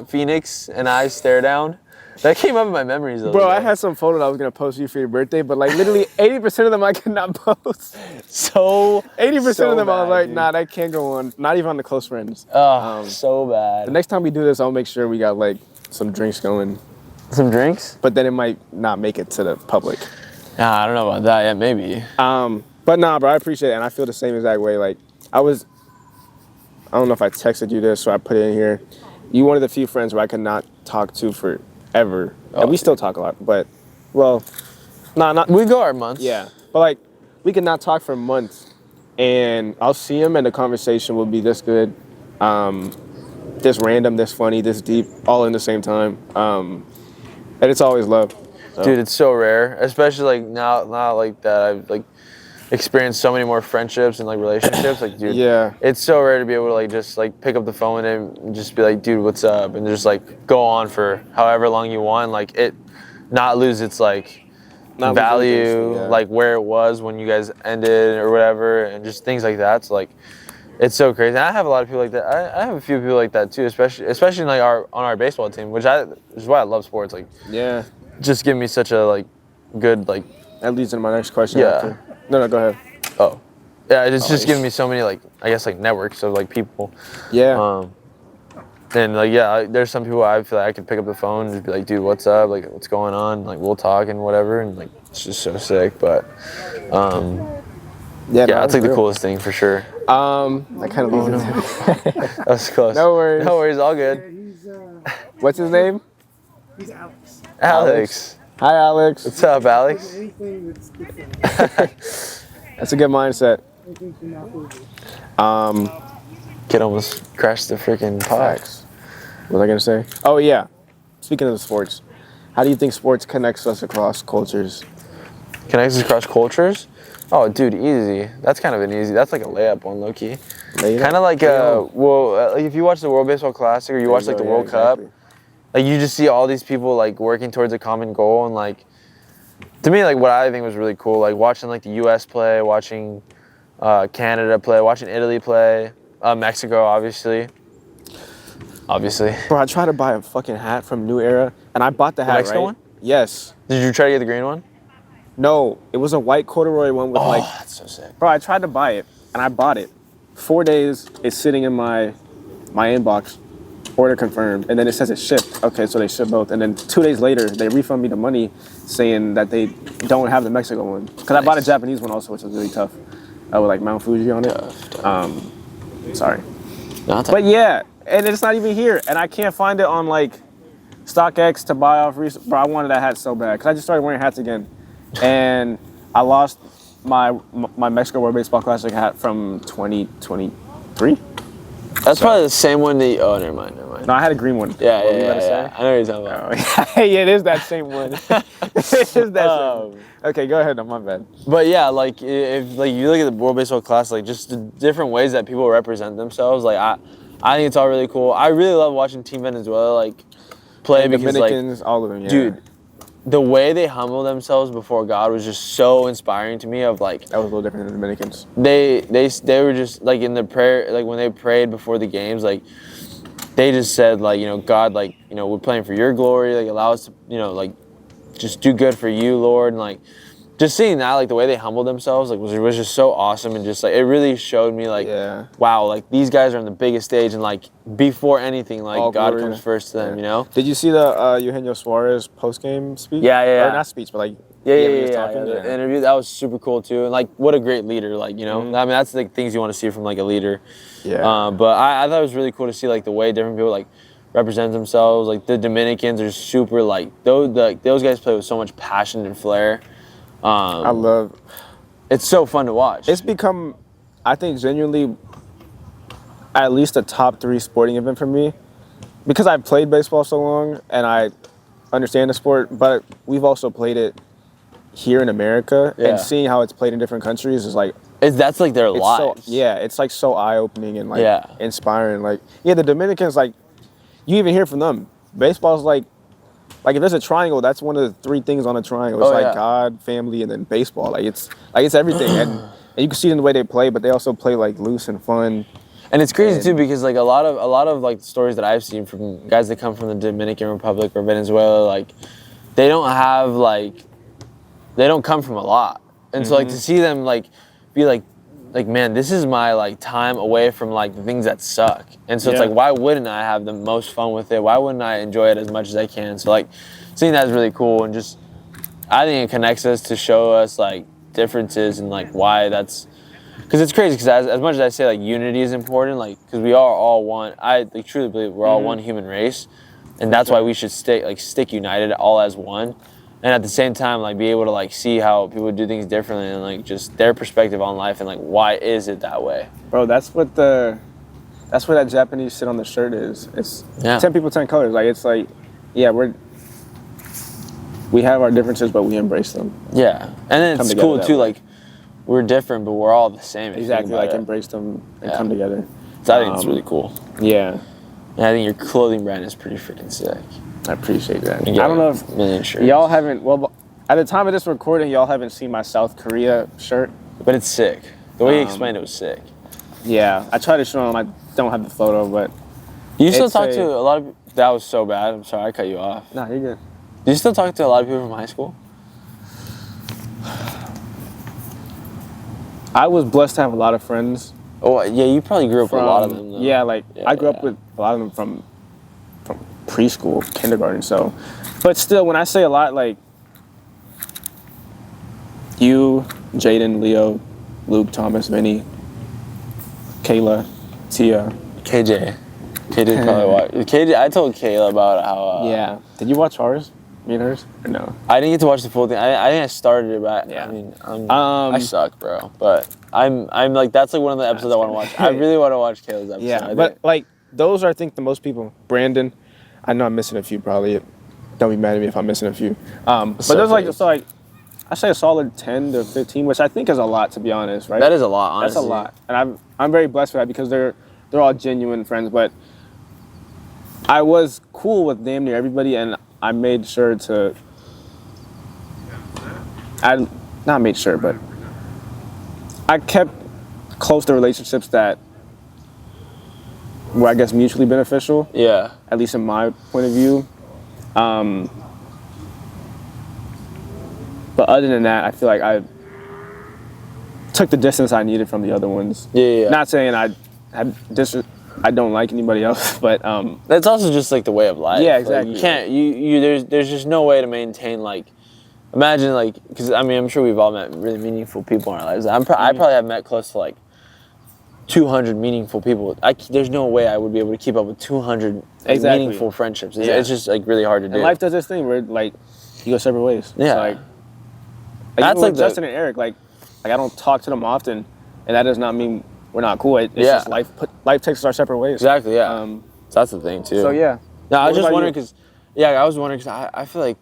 Phoenix and I stare down. That came up in my memories. Bro, I had some photos I was gonna post you for your birthday, but like literally 80% of them I could not post. So 80% of them I was like, dude. nah, that can't go on. Not even on the close friends. Oh, so bad. The next time we do this, I'll make sure we got like some drinks going. Some drinks? But then it might not make it to the public. Nah, I don't know about that yet. Maybe. But nah, bro, I appreciate it, and I feel the same exact way. Like I don't know if I texted you this, so I put it in here. You one of the few friends where I could not talk to forever. And we still talk a lot, but not. We go our months. Yeah, but like we could not talk for months, and I'll see him, and the conversation will be this good, this random, this funny, this deep, all in the same time, and it's always love. So. Dude, it's so rare, especially like now like that I've like experienced so many more friendships and like relationships. Like, dude, yeah, it's so rare to be able to like just like pick up the phone and just be like, dude, what's up, and just like go on for however long you want, like it not lose its like value, like where it was when you guys ended or whatever, and just things like that. So like, it's so crazy. And I have a lot of people like that. I have a few people like that too, especially like on our baseball team, which is why I love sports. Like, yeah, just give me such a like good like. That leads into my next question. Yeah. After. No, go ahead. Oh, yeah. It's just giving me so many like I guess like networks of like people. Yeah. And like yeah, there's some people I feel like I could pick up the phone and just be like, dude, what's up? Like, what's going on? Like, we'll talk and whatever. And like, it's just so sick. But yeah, that's like the coolest thing for sure. That kind of leads into. That was close. No worries. No worries. All good. What's his name? He's Alex. Alex. Hi, Alex. What's up, Alex? That's a good mindset. Kid almost crashed the freaking pod. What was I gonna say? Oh yeah. Speaking of the sports, how do you think sports connects us across cultures? Connects us across cultures? Oh, dude, easy. That's kind of an easy. That's like a layup on low key. Kind of like if you watch the World Baseball Classic or you watch like the World Cup, like you just see all these people like working towards a common goal, and like to me, like what I think was really cool, like watching like the U.S. play, watching Canada play, watching Italy play, Mexico obviously. Bro, I tried to buy a fucking hat from New Era, and I bought the hat. Mexico right? one? Yes. Did you try to get the green one? No, it was a white corduroy one with like. That's so sick. Bro, I tried to buy it, and I bought it. 4 days, it's sitting in my inbox. Order confirmed, and then it says it's shipped. Okay, so they ship both, and then 2 days later they refund me the money, saying that they don't have the Mexico one. Cause I bought a Japanese one also, which was really tough, with like Mount Fuji on it. Sorry, but yeah, and it's not even here, and I can't find it on like StockX to buy off. Bro, I wanted that hat so bad, cause I just started wearing hats again, and I lost my Mexico World Baseball Classic hat from 2023. That's probably the same one that. Oh, never mind. one. No, I had a green one. Yeah, What were you yeah, about to yeah. say? I know what you're talking about. Oh, yeah, it is that same one. It is that same one. Um, Okay, go ahead. No, my bad. But yeah, like if like you look at the World Baseball Classic, like just the different ways that people represent themselves, like I think it's all really cool. I really love watching Team Venezuela like play And because Dominicans, all of them, yeah. dude, the way they humble themselves before God was just so inspiring to me. Of like That was a little different than the Dominicans. they were just like in the prayer, like when they prayed before the games, like they just said like, you know, God, like, you know, we're playing for your glory, like allow us to, you know, like just do good for you, Lord, and like just seeing that, like the way they humbled themselves, like was just so awesome, and just like it really showed me like, Yeah. wow, like these guys are on the biggest stage, and like before anything, like All God glory. comes first to them, Yeah. you know? Did you see the Eugenio Suarez post-game speech? Yeah, yeah, Or yeah. not speech, but like Yeah, when yeah, he was yeah, talking. yeah. The interview, that was super cool too, and like what a great leader, like, you know, I mean that's the things you want to see from like a leader. Yeah. But I thought it was really cool to see like the way different people like represent themselves. Like the Dominicans are super like those guys play with so much passion and flair. I love. It's so fun to watch. It's become, I think, genuinely at least a top 3 sporting event for me, because I've played baseball so long and I understand the sport. But we've also played it here in America, Yeah. and seeing how it's played in different countries is like, That's like their it's lives. so, yeah, it's like so eye-opening and like Yeah. inspiring. Like, yeah, the Dominicans, like, you even hear from them. Baseball's like if there's a triangle, that's one of the 3 things on a triangle. It's Oh, like yeah. God, family, and then baseball. Like it's everything, and you can see it in the way they play, but they also play like loose and fun. And it's crazy And- too, because like a lot of like stories that I've seen from guys that come from the Dominican Republic or Venezuela, like they don't come from a lot, and so like to see them like be like man, this is my like time away from like the things that suck, and so it's Yeah. like, why wouldn't I have the most fun with it? Why wouldn't I enjoy it as much as I can? So like seeing that is really cool, and just I think it connects us to show us like differences and like why that's. Because it's crazy, because as much as I say like unity is important, like because we are all one, I like, truly believe we're all one human race, and that's why we should stick united all as one, and at the same time like be able to like see how people do things differently and like just their perspective on life and like why is it that way. Bro, that's what that Japanese shit on the shirt is. It's Yeah. 10 people, 10 colors. Like it's like, yeah, we have our differences, but we embrace them. Yeah, and then Come it's together cool that too, way. like we're different, but we're all the same. if you think Exactly, about like it. embrace them and Yeah. come together. So I think it's really cool. Yeah, And I think your clothing brand is pretty freaking sick. I appreciate that. You I got don't know a if million shirts. y'all haven't. Well, at the time of this recording, y'all haven't seen my South Korea shirt. But it's sick. The way you explained it was sick. Yeah, I tried to show them. I don't have the photo, but You still It's talk a- to a lot of. That was so bad. I'm sorry, I cut you off. nah, you're good. Do you still talk to a lot of people from high school? I was blessed to have a lot of friends. Oh yeah, you probably grew up with a lot of them. Though. Yeah, like Yeah, I grew up yeah. with a lot of them from preschool, kindergarten. So, but still, when I say a lot, like you, Jaden, Leo, Luke, Thomas, Vinny, Kayla, Tia. KJ probably watched. KJ, I told Kayla about how. Yeah. Did you watch ours? Me and hers? Or no? I didn't get to watch the full thing. I think I started it, but Yeah. I mean, Um, I suck, bro. But I'm like that's like one of the episodes I want to watch. I really want to watch Kayla's episode. Yeah, I but think. like those are, I think, the most people. Brandon, I know I'm missing a few probably. Don't be mad at me if I'm missing a few. But So there's like crazy. so like I say a solid 10 to 15, which I think is a lot, to be honest, right? That is a lot, honestly. That's a lot, and I'm very blessed for that because they're all genuine friends. But I was cool with damn near everybody, and I made sure to. I not made sure, but I kept close to relationships that were, I guess, mutually beneficial. Yeah. At least in my point of view. But other than that, I feel like I took the distance I needed from the other ones. Yeah. Not saying I don't like anybody else, but That's also just like the way of life. Yeah, Like, exactly. you can't. There's just no way to maintain like. Imagine like, because I mean I'm sure we've all met really meaningful people in our lives. I probably have met close to like 200 meaningful people. There's no way I would be able to keep up with 200 like, Exactly. meaningful friendships. Yeah. It's just like really hard to do. and life does this thing where like you go separate ways. Yeah. It's like That's even like with the- Justin and Eric, like I don't talk to them often, and that does not mean we're not cool. It's Yeah. just life takes us our separate ways. Exactly. Yeah. So that's the thing too. So yeah. No, I was What just about wondering you? because, I was wondering because I feel like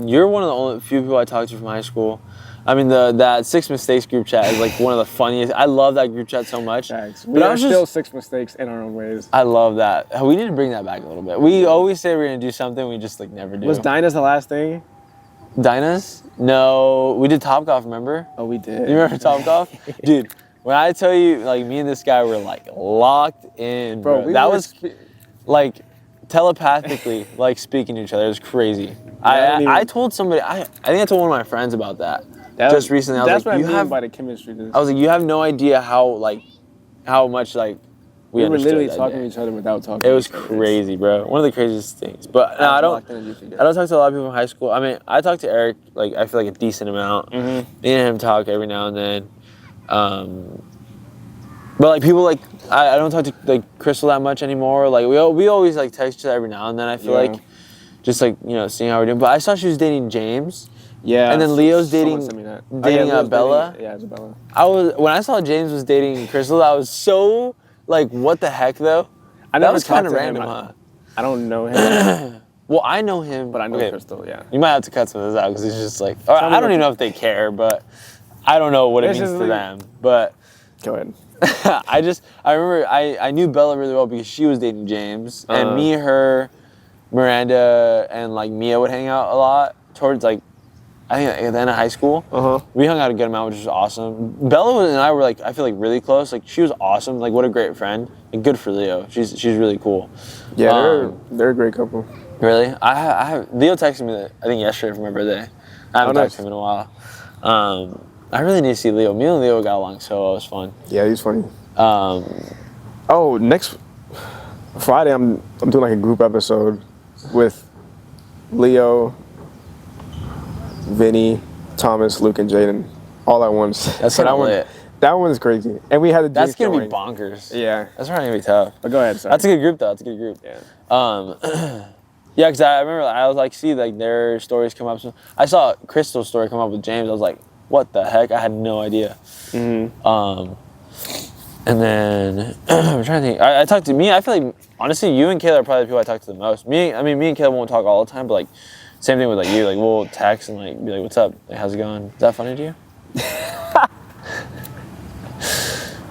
you're one of the only few people I talked to from high school. I mean, that 6 Mistakes group chat is like one of the funniest. I love that group chat so much. Thanks. But We I are was still just, 6 mistakes in our own ways. I love that. We need to bring that back a little bit. We always say we're gonna do something, we just like never do. Was Dinah's the last thing? Dinah's? No, we did Topgolf. Remember? Oh, we did. You remember Topgolf, dude? When I tell you, like me and this guy were like locked in, bro. we That were was like telepathically like speaking to each other. It was crazy. I told somebody. I think I told one of my friends about that just recently. I was that's like, what you I mean have. by the chemistry. I was like, you have no idea how much like we were understood literally that talking day. to each other without talking. It was to each other. crazy, bro. One of the craziest things. But no, I don't talk to a lot of people in high school. I mean, I talk to Eric, like, I feel like a decent amount. Mm-hmm. Me and him talk every now and then. But, like, people, like, I don't talk to, like, Crystal that much anymore. Like, we always, like, text each other every now and then, I feel like. Just, like, seeing how we're doing. But I saw she was dating James. Yeah. And then Leo's someone dating sent me that. Leo's Bella. dating, Yeah, Isabella. when I saw James was dating Crystal, I was so, like, what the heck, though? I That never was talked kind of to him. random, huh? I don't know him, Well, I know him, but I know okay, Crystal. Yeah. You might have to cut some of this out because it's just like, or I don't even know if they care, but I don't know what it It's means just to like- them. But Go ahead. I remember I knew Bella really well because she was dating James, and me, her, Miranda, and like Mia would hang out a lot towards like, I think at the end of high school. We hung out a good amount, which was awesome. Bella and I were like, I feel like really close. Like she was awesome. Like what a great friend. And good for Leo. She's really cool. Yeah, they're a great couple. Really? Leo texted me I think yesterday for my birthday. I haven't talked to him in a while. I really need to see Leo. Me and Leo got along so well. It was fun. Yeah, he's funny. Next Friday I'm doing like a group episode with Leo, Vinny, Thomas, Luke, and Jaden all at once. That's kind of lit. That one's crazy. And we had the That's drink gonna be going. bonkers. Yeah. That's probably gonna be tough. But go ahead, sorry. That's a good group though. That's a good group. Yeah. Yeah, because I remember I was like, see like their stories come up. So I saw Crystal's story come up with James. I was like, what the heck? I had no idea. And then I'm trying to think. I talked to me. I feel like honestly, you and Kayla are probably the people I talk to the most. Me and Kayla won't talk all the time, but like same thing with like you. Like we'll text and like be like, "What's up? Like, how's it going?" Is that funny to you?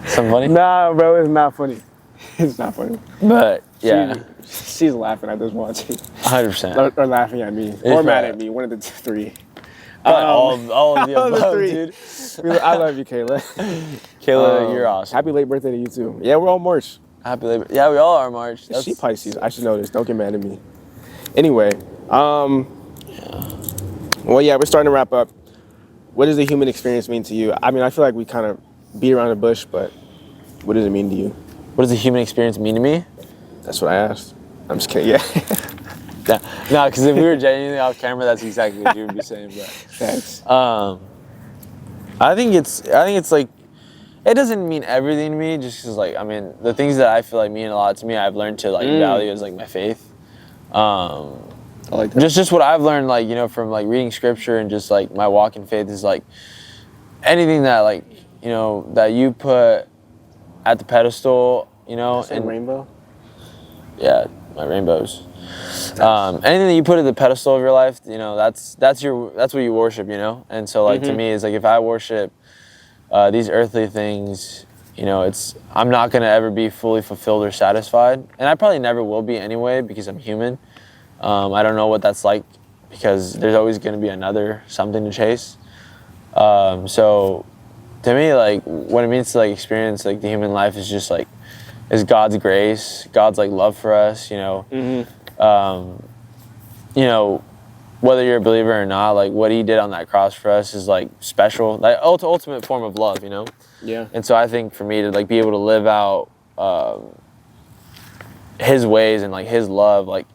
Something funny? Nah, bro, it's not funny. It's not funny. But yeah, she's laughing at this watching. 100%. Or laughing at me. Or mad at me. One of the three. All of the above, three. dude. I love you, Kayla. Kayla, you're awesome. Happy late birthday to you too. Yeah, we're all March. Happy Labor. Yeah, we all are March. She Pisces. I should know this. Don't get mad at me. Anyway, well, yeah, we're starting to wrap up. What does the human experience mean to you? I mean, I feel like we kind of beat around the bush, but what does it mean to you? What does the human experience mean to me? That's what I asked. I'm just kidding. Yeah. No, because if we were genuinely off camera, that's exactly what you would be saying. But Thanks. I think it's like, it doesn't mean everything to me, just because like, I mean, the things that I feel like mean a lot to me, I've learned to like value as like my faith. I like that. Just what I've learned, like, from like reading scripture and just like my walk in faith is like anything that like, that you put at the pedestal, and rainbow. Yeah, my rainbows. Anything that you put at the pedestal of your life, that's what you worship, And so like to me, it's like if I worship these earthly things, I'm not gonna ever be fully fulfilled or satisfied, and I probably never will be anyway because I'm human. I don't know what that's like because there's always gonna be another something to chase. So to me, like what it means to like experience like the human life is just like is God's grace, God's like love for us, whether you're a believer or not, like what he did on that cross for us is like special, like ultimate form of love, Yeah. And so I think for me to like be able to live out his ways and like his love, like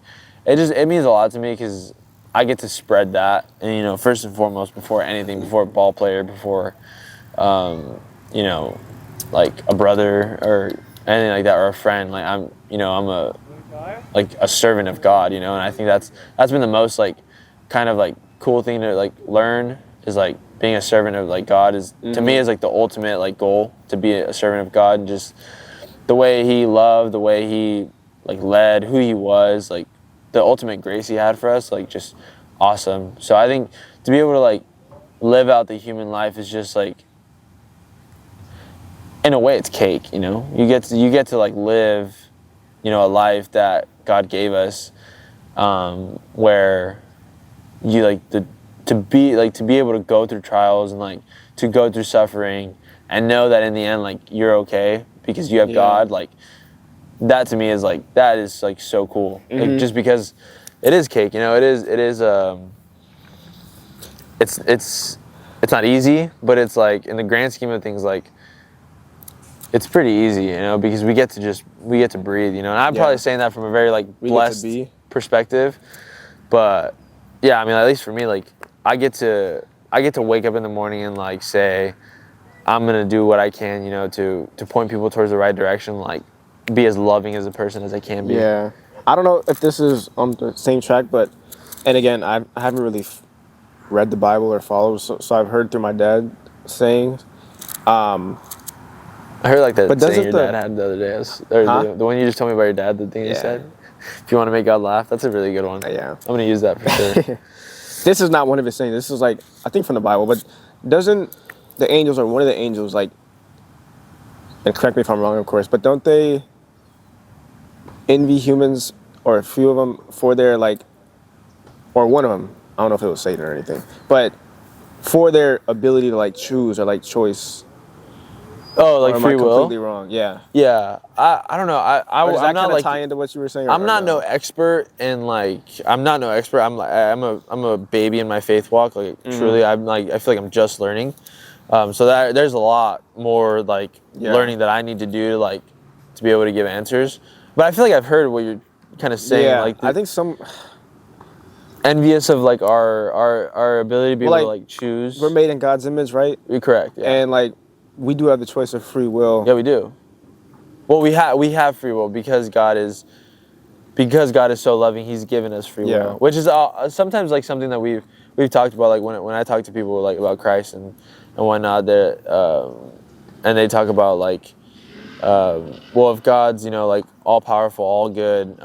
it means a lot to me because I get to spread that, and first and foremost, before anything, before a ball player, before like a brother or anything like that, or a friend, like I'm a servant of God, and I think that's been the most like kind of like cool thing to like learn is like being a servant of like God is to me is like the ultimate like goal, to be a servant of God, and just the way he loved, the way he like led, who he was, like the ultimate grace he had for us, like just awesome. So I think to be able to like live out the human life is just like, in a way, it's cake. You know, you get to like live, you know, a life that God gave us, where you like to be able to go through trials and like to go through suffering and know that in the end like you're okay because you have God. Like that to me is like, that is like so cool. Like, just because it is cake, you know, it is it's not easy, but it's like in the grand scheme of things, like it's pretty easy, you know, because we get to breathe, you know. And I'm probably saying that from a very like blessed perspective, but yeah, I mean, at least for me, like I get to wake up in the morning and like say, I'm gonna do what I can, you know, to point people towards the right direction, like be as loving as a person as I can be. Yeah, I don't know if this is on the same track, but and again, I haven't really read the Bible or followed, so I've heard through my dad sayings. I heard like that But saying doesn't your dad had the other day, the one you just told me about your dad, the thing you said. If you want to make God laugh, that's a really good one. Yeah, I'm gonna use that for sure. This is not one of his sayings. This is like, I think from the Bible, but doesn't the angels, or one of the angels, like, and correct me if I'm wrong, of course, but don't they envy humans, or a few of them, for their like, or one of them, I don't know if it was Satan or anything, but for their ability to like choose or like choice. Oh, like free will? Completely wrong. Yeah. Yeah, I don't know. I'm not like tie into what you were saying. I'm not no expert in like I'm a baby in my faith walk. Like truly, I feel like I'm just learning. So there's a lot more like learning that I need to do to be able to give answers. But I feel like I've heard what you're kind of saying. Yeah, like I think some envious of like our ability to be able to like choose. We're made in God's image, right? You're correct. Yeah. And like we do have the choice of free will. Yeah, we do. Well, we have free will because God is so loving. He's given us free will, which is sometimes like something that we've talked about. Like when I talk to people like about Christ and whatnot, and they talk about like, well, if God's like all powerful, all good,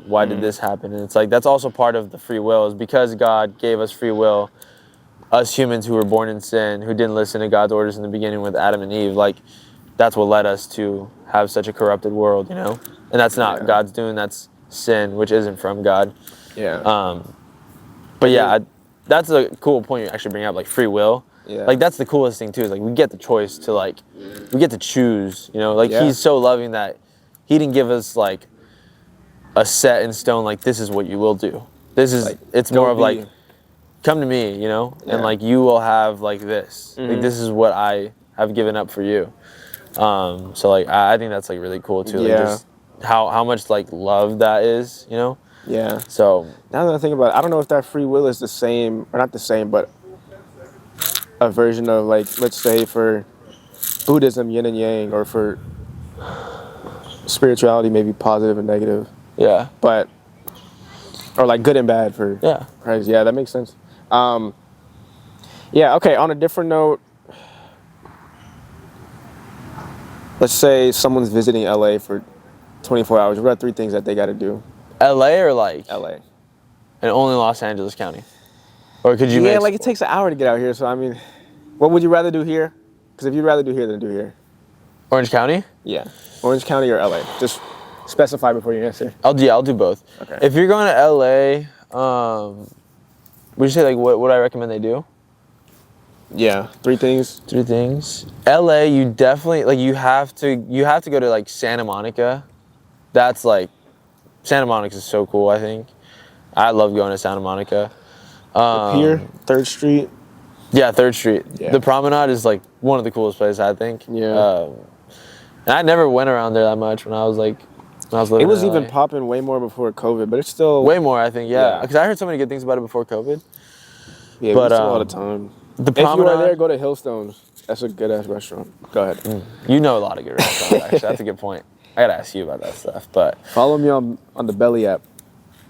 why did this happen? And it's like that's also part of the free will, is because God gave us free will. Us humans who were born in sin, who didn't listen to God's orders in the beginning with Adam and Eve, like that's what led us to have such a corrupted world, and that's not God's doing. That's sin, which isn't from God. Yeah. But yeah, that's a cool point you actually bring up, like free will. Yeah. Like that's the coolest thing too, is like we get the choice to we get to choose. He's so loving that He didn't give us like a set in stone, like this is what you will do. This is it's more of like, come to me, and like you will have like this. Like this is what I have given up for you. So like I think that's like really cool too. Like just how much like love that is, Yeah. So now that I think about it, I don't know if that free will is the same, or not the same, but a version of like, let's say for Buddhism, yin and yang, or for spirituality, maybe positive and negative. Yeah. But or like good and bad for Christ. Yeah, that makes sense. Okay, on a different note, let's say someone's visiting LA for 24 hours. What are 3 things that they got to do? LA or like? LA. And only Los Angeles County? Or could you like it takes an hour to get out here, so I mean, what would you rather do here? Because if you'd rather do here, then do here. Orange County? Yeah. Orange County or LA? Just specify before you answer. I'll do both. Okay. If you're going to LA, would you say like what I recommend they do? Yeah, 3 things. 3 things. LA, you definitely you have to go to like Santa Monica. That's like Santa Monica is so cool. I think I love going to Santa Monica. The Pier, 3rd Street. Yeah, 3rd Street. Yeah. The Promenade is like one of the coolest places, I think. Yeah. And I never went around there that much when I was living. It was in LA. even popping way more before COVID, but it's still way more, I think. Yeah, because I heard so many good things about it before COVID. Yeah, but still all the time. The Promenade. If you are there, go to Hillstones. That's a good ass restaurant. Go ahead. You know a lot of good restaurants. Actually, that's a good point. I gotta ask you about that stuff. But follow me on the Belly app.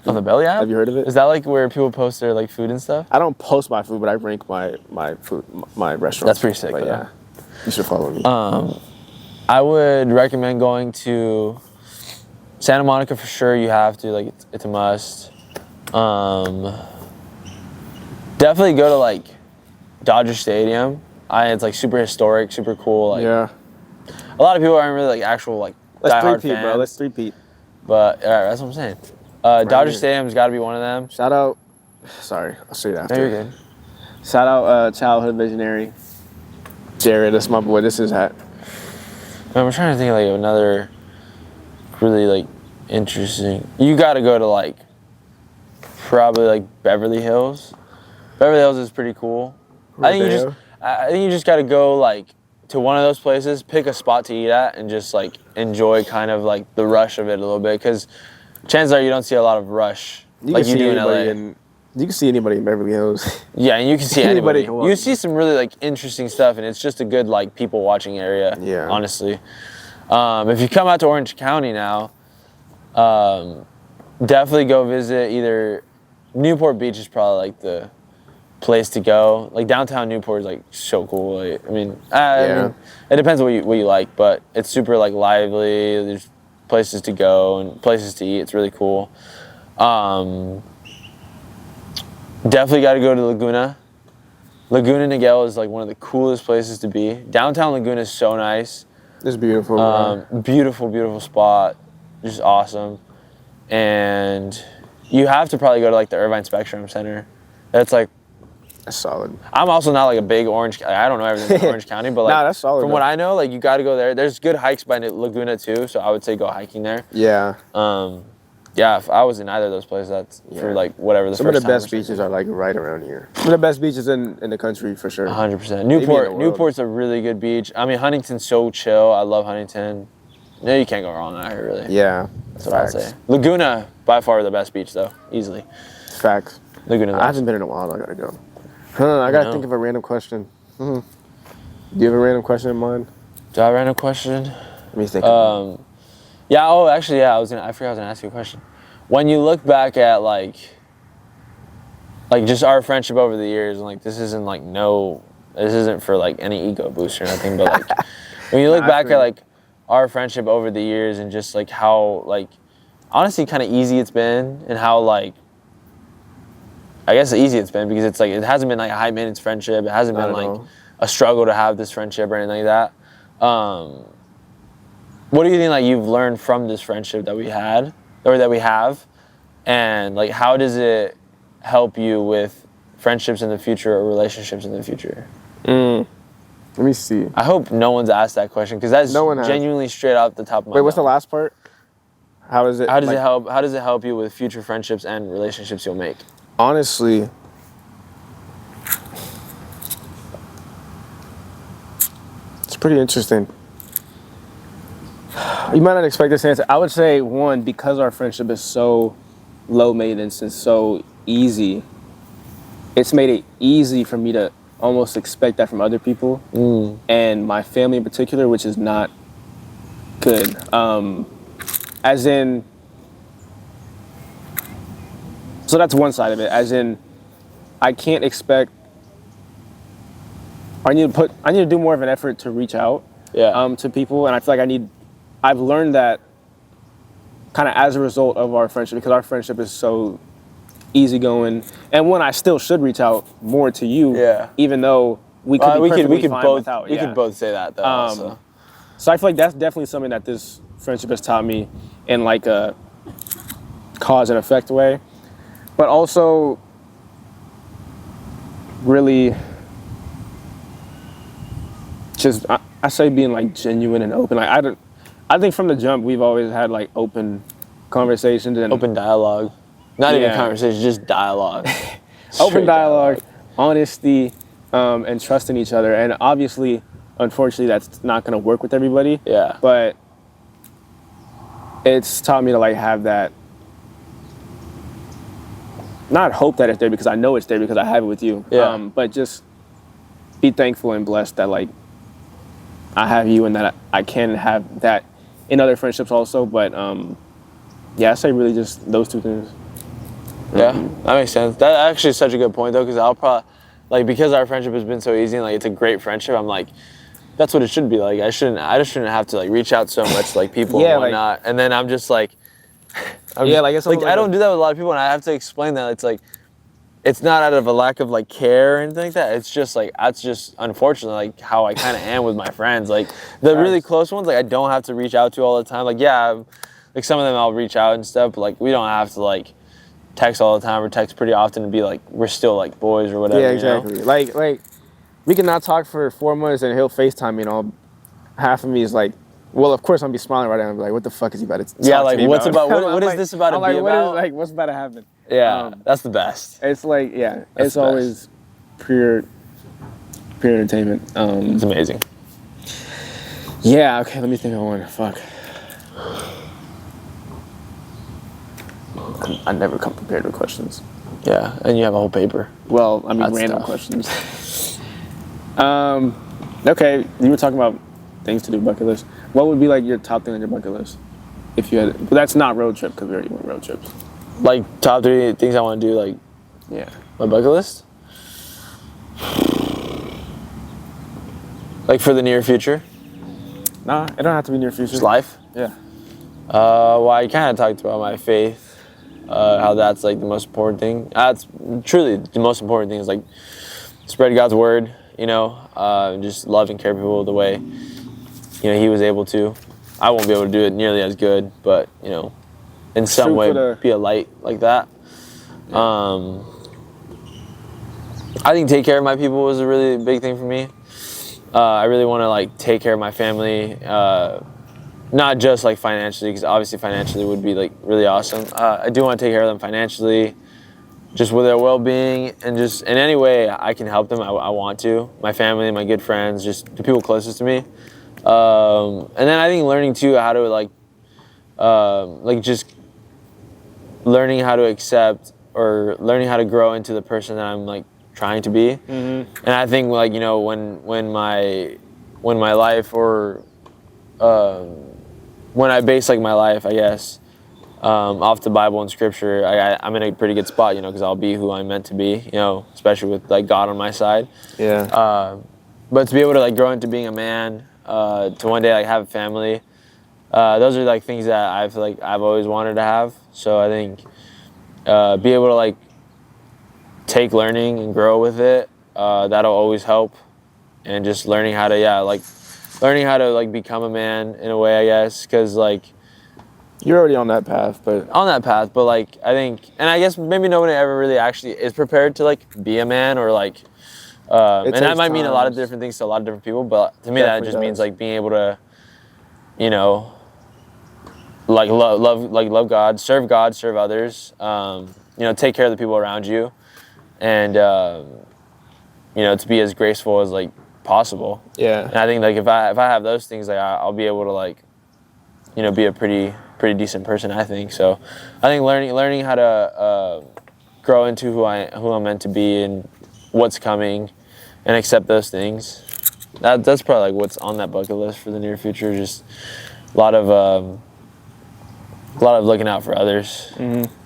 On the Belly app? Have you heard of it? Is that like where people post their like food and stuff? I don't post my food, but I rank my food, my restaurant. That's pretty sick. But yeah, you should follow me. I would recommend going to Santa Monica for sure. You have to like it's a must. Definitely go to like Dodger Stadium. It's like super historic, super cool. Like, Yeah. a lot of people aren't really like actual like Let's diehard three-peat, fans. bro. Let's three-peat. But that's what I'm saying. Dodger here. Stadium's got to be one of them. Shout out. Sorry, I'll say that No, after. you're good. Shout out childhood visionary Jared. That's my boy. This is hat. I'm trying to think of like another really like interesting. You got to go to like probably like Beverly Hills. Beverly Hills is pretty cool. I think you just got to go like to one of those places, pick a spot to eat at, and just like enjoy kind of like the rush of it a little bit. Because chances are you don't see a lot of rush like you do in LA. You can see anybody in Beverly Hills. Yeah, and you can see anybody. can walk. You see some really like interesting stuff, and it's just a good like people watching area. Yeah. Honestly, if you come out to Orange County now, definitely go visit either Newport Beach is probably like the place to go. Like downtown Newport is like so cool. Like, I mean, it depends what you like, but it's super like lively. There's places to go and places to eat. It's really cool. Definitely got to go to Laguna. Laguna Niguel is like one of the coolest places to be. Downtown Laguna is so nice. It's beautiful. Beautiful, beautiful spot. Just awesome. And you have to probably go to like the Irvine Spectrum Center. That's like, That's solid. I'm also not like a big Orange, I don't know everything about Orange County, but like Nah, that's solid, from though. what I know, like you got to go there. There's good hikes by Laguna too, so I would say go hiking there. Yeah. Yeah, if I was in either of those places, that's for like whatever the Some of first the best time or beaches are like right around here. Some of the best beaches in the country for sure. 100%. Maybe in the world. Newport's a really good beach. I mean, Huntington's so chill. I love Huntington. No, you can't go wrong out here, really. Yeah. That's what I'd say. Laguna, by far the best beach, though, easily. Facts. Laguna. I haven't been in a while. I gotta go. I gotta think of a random question. Do you have a random question in mind? Do I have a random question? Let me think. Yeah. Oh, actually, yeah. I forgot I was gonna ask you a question. When you look back at like just our friendship over the years, and like this isn't for like any ego boost or nothing, but like when you look back at like our friendship over the years and just like how like honestly kind of easy it's been, and how like I guess easy it's been because it's like it hasn't been like a high maintenance friendship. It hasn't been like a struggle to have this friendship or anything like that. What do you think like you've learned from this friendship that we had or that we have, and like how does it help you with friendships in the future or relationships in the future? Let me see. I hope no one's asked that question because that's genuinely straight off the top of my Wait, what's the mouth. last part? How does it? How does it help? How does it help you with future friendships and relationships you'll make? Honestly, it's pretty interesting. You might not expect this answer. I would say one, because our friendship is so low maintenance and so easy, it's made it easy for me to almost expect that from other people and my family in particular, which is not good. As in, so that's one side of it. As in, I can't expect. I need to do more of an effort to reach out to people, and I feel like I've learned that kind of as a result of our friendship, because our friendship is so easygoing, and one, I still should reach out more to you, even though we could be perfectly fine without. We could both say that though. Also. So I feel like that's definitely something that this friendship has taught me in like a cause and effect way, but also really just I say being like genuine and open. Like I think from the jump we've always had like open conversations and open dialogue. Not even conversation, just dialogue. Open dialogue, honesty, and trust in each other. And obviously, unfortunately, that's not going to work with everybody. Yeah. But it's taught me to like have that, not hope that it's there because I know it's there because I have it with you. Yeah. But just be thankful and blessed that like I have you and that I can have that in other friendships also. But I say really just those two things. Yeah, that makes sense. That actually is such a good point though, because I'll probably, like, because our friendship has been so easy and like it's a great friendship, I'm like, that's what it should be like. I just shouldn't have to like reach out so much to like people and whatnot. And then I'm just like, Yeah, like it's like almost I like don't do that with a lot of people, and I have to explain that it's like it's not out of a lack of like care or anything like that. It's just like that's just unfortunately like how I kind of am with my friends. Like the really close ones, like I don't have to reach out to all the time. Like yeah, like some of them I'll reach out and stuff, but like we don't have to like text all the time or text pretty often and be like we're still like boys or whatever. Yeah, exactly. You know? Like we can not talk for 4 months and he'll FaceTime me and all. Half of me is like, well, of course I'm be smiling right now and be like, what the fuck is he about to talk like to me what's about? what is this about to be about? What's about to happen? Yeah, that's the best. It's like, yeah, That's it's the always pure entertainment. It's amazing. Yeah, okay, let me think of one. Fuck. I never come prepared with questions. Yeah, and you have a whole paper. Well, I mean, That's random tough. questions. Okay, you were talking about things to do bucket list. What would be like your top thing on your bucket list? If you had, but that's not road trip because we already went road trips. Like top 3 things I want to do, like Yeah. my bucket list. Like for the near future, Nah, it don't have to be near future. just life. Yeah. Well, I kind of talked about my faith, how that's like the most important thing. That's truly the most important thing is like spread God's word, you know, just love and care people the way, you know, he was able to. I won't be able to do it nearly as good, but, you know, in some True way for the- be a light like that. I think take care of my people was a really big thing for me. I really want to like take care of my family, not just like financially, because obviously financially would be like really awesome. I do want to take care of them financially, just with their well-being, and just in any way I can help them. I want to. My family, my good friends, just the people closest to me. And then I think learning too how to like just learning how to accept or learning how to grow into the person that I'm like trying to be. And I think like, you know, when my life or when I base like my life, I guess, off the Bible and scripture, I'm in a pretty good spot, you know, because I'll be who I'm meant to be, you know, especially with like God on my side. Yeah. But to be able to like grow into being a man, to one day like have a family, those are like things that I've always wanted to have. So I think be able to like take learning and grow with it, that'll always help. And just learning how to become a man in a way, I guess, because like You're already on that path, but on that path, but like I think, and I guess maybe nobody ever really actually is prepared to like be a man or like, and that takes might mean a lot of time. different things to a lot of different people, but to me that Definitely just means does. like being able to, you know, like love God, serve others, you know, take care of the people around you, and you know, to be as graceful as like possible. yeah. And I think like if I have those things, like I'll be able to like, you know, be a pretty decent person, I think. So I think learning how to grow into who I'm meant to be and what's coming, and accept those things. That's probably like what's on that bucket list for the near future. Just a lot of looking out for others,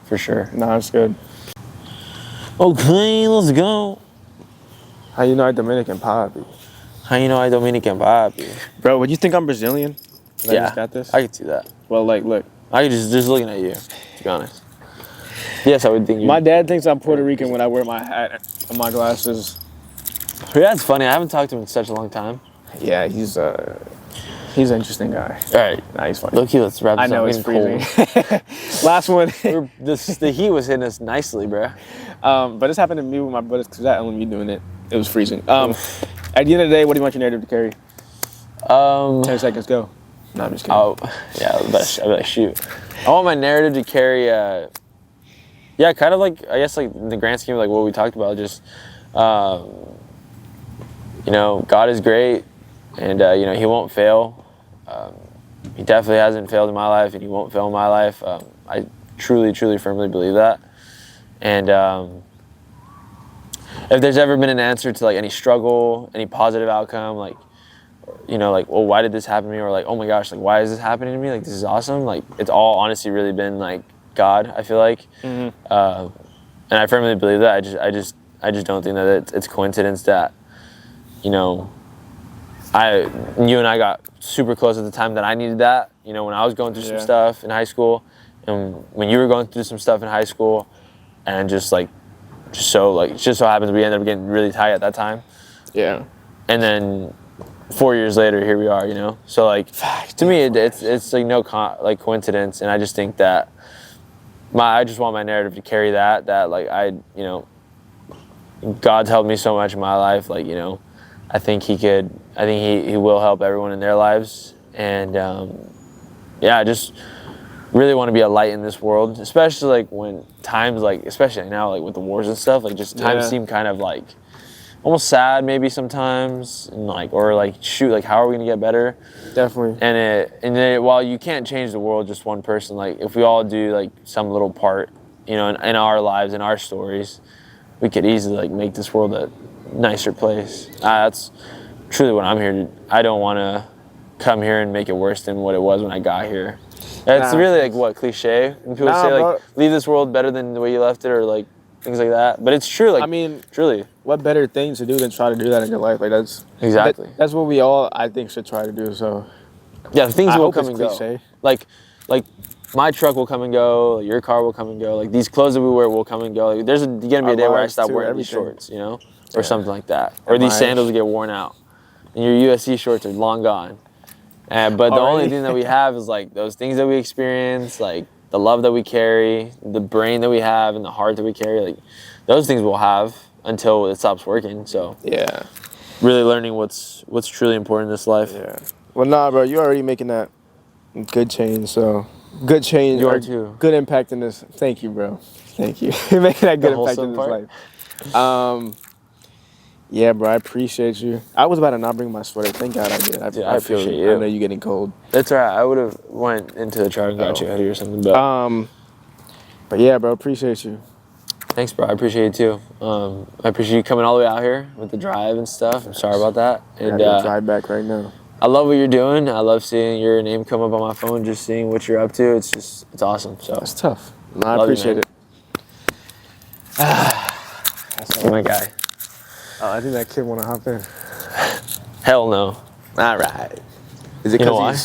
for sure. No, that's good. Okay, let's go. How you know I Dominican Poppy? How you know I Dominican Papi? Bro, would you think I'm Brazilian? I Yeah, just got this? I could see that. Well, like, look. I could just looking at you, to be honest. Yes, I would think you. My dad thinks I'm Puerto Rican when I wear my hat and my glasses. Yeah, it's funny. I haven't talked to him in such a long time. Yeah, he's an interesting guy. All right, Nah, he's funny. Loki, let's wrap this I know up. it's Getting freezing. Last one. cold. The heat was hitting us nicely, bro. But this happened to me with my brothers because that only me doing it. It was freezing. At the end of the day, what do you want your narrative to carry? 10 seconds, go. No, I'm just kidding. Oh, yeah, I'd be like, shoot. I want my narrative to carry, yeah, kind of like, I guess, like, in the grand scheme of, like, what we talked about, just, you know, God is great, and, you know, he won't fail. He definitely hasn't failed in my life, and he won't fail in my life. I truly, firmly believe that. And if there's ever been an answer to, like, any struggle, any positive outcome, like, you know, like, well, why did this happen to me? Or like, oh my gosh, like, why is this happening to me? Like, this is awesome. Like, it's all honestly really been like God, I feel like. And I firmly believe that. I just don't think that it's coincidence that, you know, you and I got super close at the time that I needed that, you know, when I was going through some stuff in high school. and when you were going through some stuff in high school, and just so happens we ended up getting really tight at that time. Yeah. And then 4 years later, here we are, you know. So like, to me, it's like no coincidence, and I just think that I just want my narrative to carry that like God's helped me so much in my life, like, you know, I think he will help everyone in their lives, and I just really want to be a light in this world, especially like when times like, especially now, like with the wars and stuff, like just times seem kind of like almost sad maybe sometimes, and like, or like, shoot, like how are we gonna get better? Definitely. And while you can't change the world just one person, like if we all do like some little part, you know, in our lives, in our stories, we could easily like make this world a nicer place. That's truly what I'm here to. I don't want to come here and make it worse than what it was when I got here. It's really like what cliche when people say like leave this world better than the way you left it, or like things like that. But it's true. Like, I mean, truly, what better thing to do than try to do that in your life? Like that's exactly that's what we all, I think, should try to do. So yeah, things I will hope come it's and cliche. go. Like my truck will come and go. Your car will come and go. Like these clothes that we wear will come and go. Like, there's gonna be a day where I stop wearing these shorts, you know, or something like that, or these sandals get worn out, and your USC shorts are long gone. But the only thing that we have is like those things that we experience, like the love that we carry, the brain that we have, and the heart that we carry. Like those things we'll have until it stops working. So yeah, really learning what's truly important in this life. Yeah. Well, nah, bro, you're already making that good change. So good change. You are too. Good impact in this. Thank you, bro. Thank you. You're making that good impact in this life. Yeah, bro, I appreciate you. I was about to not bring my sweater. Thank God I did. I appreciate you. I know you're getting cold. That's all right. I would have went into the truck and got you a hoodie or something. But yeah, bro, appreciate you. Thanks, bro. I appreciate you too. I appreciate you coming all the way out here with the drive and stuff. I'm sorry about that. And I gotta drive back right now. I love what you're doing. I love seeing your name come up on my phone, just seeing what you're up to. It's awesome. So it's tough. No, I appreciate it. That's my guy. I think that kid wanna hop in. Hell no. All right. Is it because